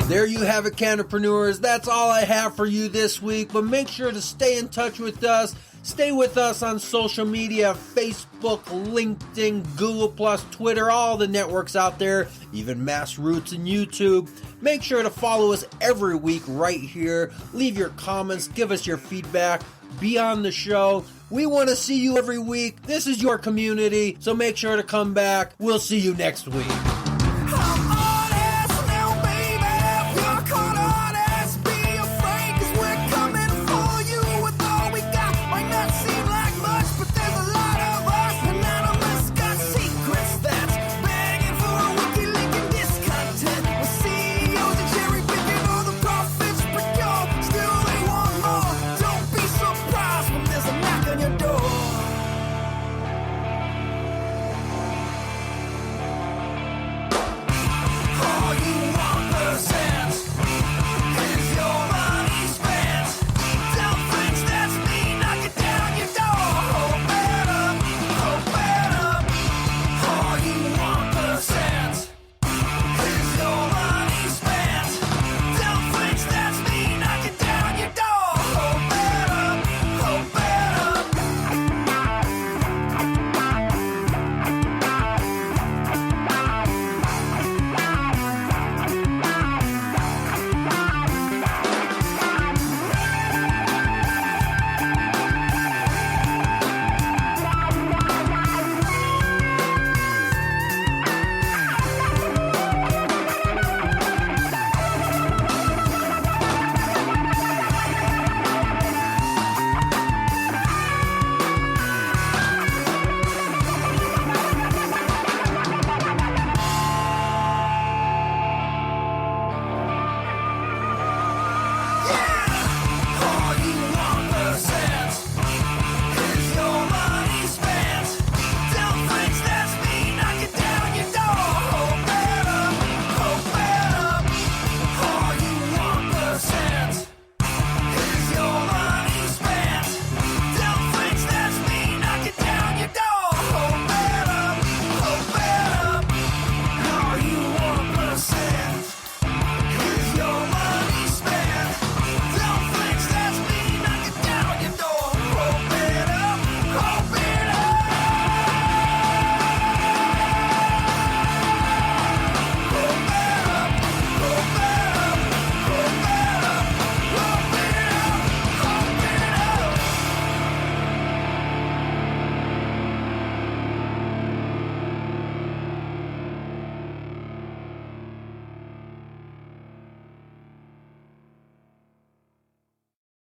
There you have it, Cannapreneurs. That's all I have for you this week, but make sure to stay in touch with us. Stay with us on social media, Facebook, LinkedIn, Google+, Twitter, all the networks out there, even Mass Roots and YouTube. Make sure to follow us every week right here. Leave your comments, give us your feedback, be on the show. We want to see you every week. This is your community, so make sure to come back. We'll see you next week.